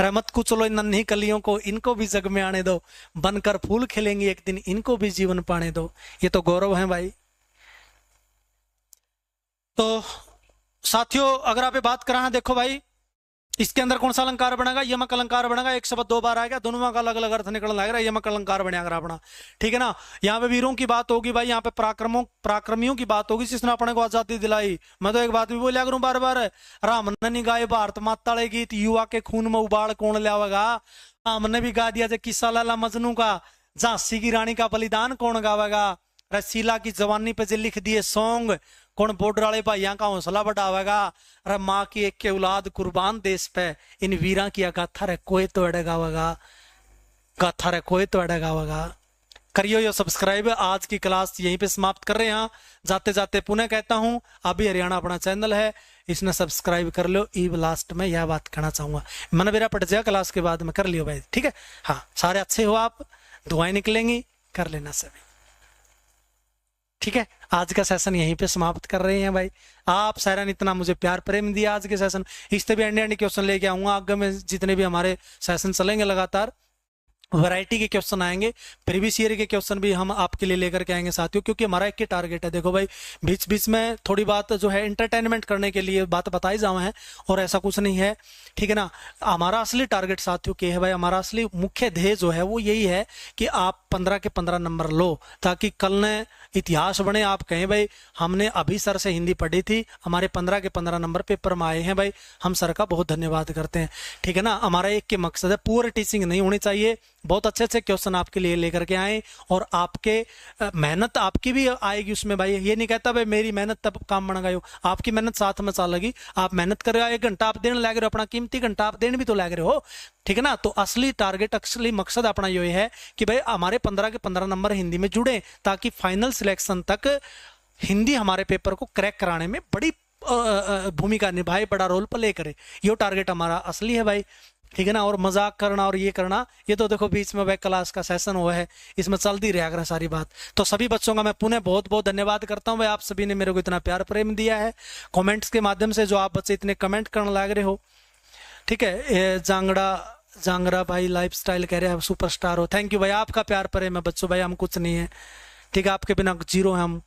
रहमत कुचलो इन नन्ही कलियों को, इनको भी जग में आने दो, बनकर फूल खिलेंगी एक दिन, इनको भी जीवन पाने दो। ये तो गौरव है भाई। तो साथियों अगर आप बात करा, देखो भाई इसके अंदर कौन सा अलंकार बनेगा, यमक अलंकार बनेगा, एक शब्द दो बार आएगा, दोनों का अलग अलग अर्थ निकलने लग रहा है, यमक अलंकार बनेगा अपना, ठीक है ना। यहाँ पे वीरों की बात होगी भाई, यहाँ पे पराक्रमियों की बात होगी जिसने अपने को आजादी दिलाई। मैं तो एक बात भी बोलिया करूं बार बार, राम ने नहीं गाए भारत माता वाले गीत, युवा के खून में उबाल कौन लावेगा, हमने भी गा दिया किस्सा लाला मजनू का, झांसी की रानी का बलिदान कौन गावेगा, रसीला की जवानी पे जो लिख दिए सॉन्ग, कौन बॉर्डर वाले भाइयों का हौसला बढ़ावेगा, अरे माँ की एक के औलाद कुर्बान देश पे, इन वीरा की गाथा रे कोई तो अड़गावेगा, गाथा रे कोई तो अड़गावेगा। करियो यो सब्सक्राइब, आज की क्लास यहीं पे समाप्त कर रहे हैं। जाते जाते पुनः कहता हूं अभी हरियाणा अपना चैनल है, इसने सब्सक्राइब कर लो। ईब लास्ट में यह बात कहना चाहूंगा, मन मेरा पट जाए क्लास के बाद में कर लियो भाई, ठीक है। हाँ सारे अच्छे हो आप, दुआएं निकलेंगी, कर लेना सभी, ठीक है। आज का सेशन यहीं पे समाप्त कर रहे हैं भाई। आप सारा ने इतना मुझे प्यार प्रेम दिया आज के सेशन, इस पे भी एंड क्वेश्चन लेके आऊंगा आगे में, जितने भी हमारे सेशन चलेंगे लगातार वैरायटी के क्वेश्चन आएंगे, प्रीवियस ईयर के क्वेश्चन भी हम आपके लिए लेकर के आएंगे साथियों, क्योंकि हमारा एक ही टारगेट है। देखो भाई बीच बीच में थोड़ी बात जो है एंटरटेनमेंट करने के लिए बात बताई जाओ है, और ऐसा कुछ नहीं है, ठीक है ना। हमारा असली टारगेट साथियों के है भाई, हमारा असली मुख्य ध्येय जो है वो यही है कि आप 15 के 15 नंबर लो, ताकि कल ने इतिहास बने, आप कहें भाई हमने अभी सर से हिंदी पढ़ी थी, हमारे 15 के 15 नंबर पेपर में आए हैं भाई, हम सर का बहुत धन्यवाद करते हैं, ठीक है ना। हमारा एक के मकसद है, पुअर टीचिंग नहीं होनी चाहिए, बहुत अच्छे अच्छे क्वेश्चन आपके लिए लेकर के आए, और आपके मेहनत आपकी भी आएगी उसमें भाई। ये नहीं कहता भाई मेरी मेहनत तब काम बन गई हो, आपकी मेहनत साथ में चलेगी, आप मेहनत कर रहे हो, 1 घंटा आप देने लग रहे हो, अपना कीमती घंटा आप देने भी तो लग रहे हो, ठीक है ना। तो असली टारगेट असली मकसद अपना ये है कि भाई हमारे 15 के 15 नंबर हिंदी में जुड़े, ताकि फाइनल सिलेक्शन तक हिंदी हमारे पेपर को क्रैक कराने में बड़ी भूमिका निभाए, बड़ा रोल प्ले करे। ये टारगेट हमारा असली है भाई, ठीक है ना। और मजाक करना और ये करना, ये तो देखो बीच में भाई क्लास का सेशन हुआ है, इसमें चलती रहेगा सारी बात। तो सभी बच्चों का मैं पुनः बहुत बहुत धन्यवाद करता हूं भाई, आप सभी ने मेरे को इतना प्यार प्रेम दिया है कमेंट्स के माध्यम से, जो आप बच्चे इतने कमेंट करने लग रहे हो, ठीक है। जांगड़ा भाई लाइफस्टाइल कह रहे हैं सुपरस्टार हो, थैंक यू भाई, आपका प्यार प्रेम है बच्चों भाई, हम कुछ नहीं है, ठीक है। आपके बिना जीरो है, हम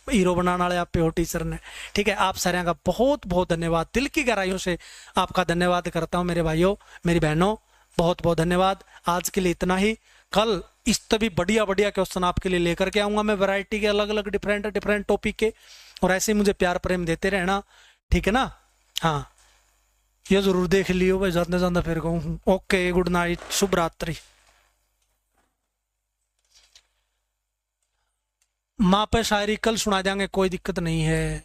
हीरो बनाने वाले आप पे हो टीचर ने, ठीक है। आप सारे का बहुत बहुत धन्यवाद, दिल की गहराइयों से आपका धन्यवाद करता हूं मेरे भाइयों मेरी बहनों, बहुत बहुत धन्यवाद। आज के लिए इतना ही, कल इस तभी बढ़िया बढ़िया क्वेश्चन आपके लिए लेकर के आऊंगा मैं, वैरायटी के अलग अलग डिफरेंट टॉपिक के, और ऐसे ही मुझे प्यार प्रेम देते रहना, ठीक है ना। हाँ ये जरूर देख लियो भाई, ज्यादा ज्यादा फिर कहूँ। ओके, गुड नाइट, शुभ रात्रि। माँ पे शायरी कल सुना देंगे, कोई दिक्कत नहीं है।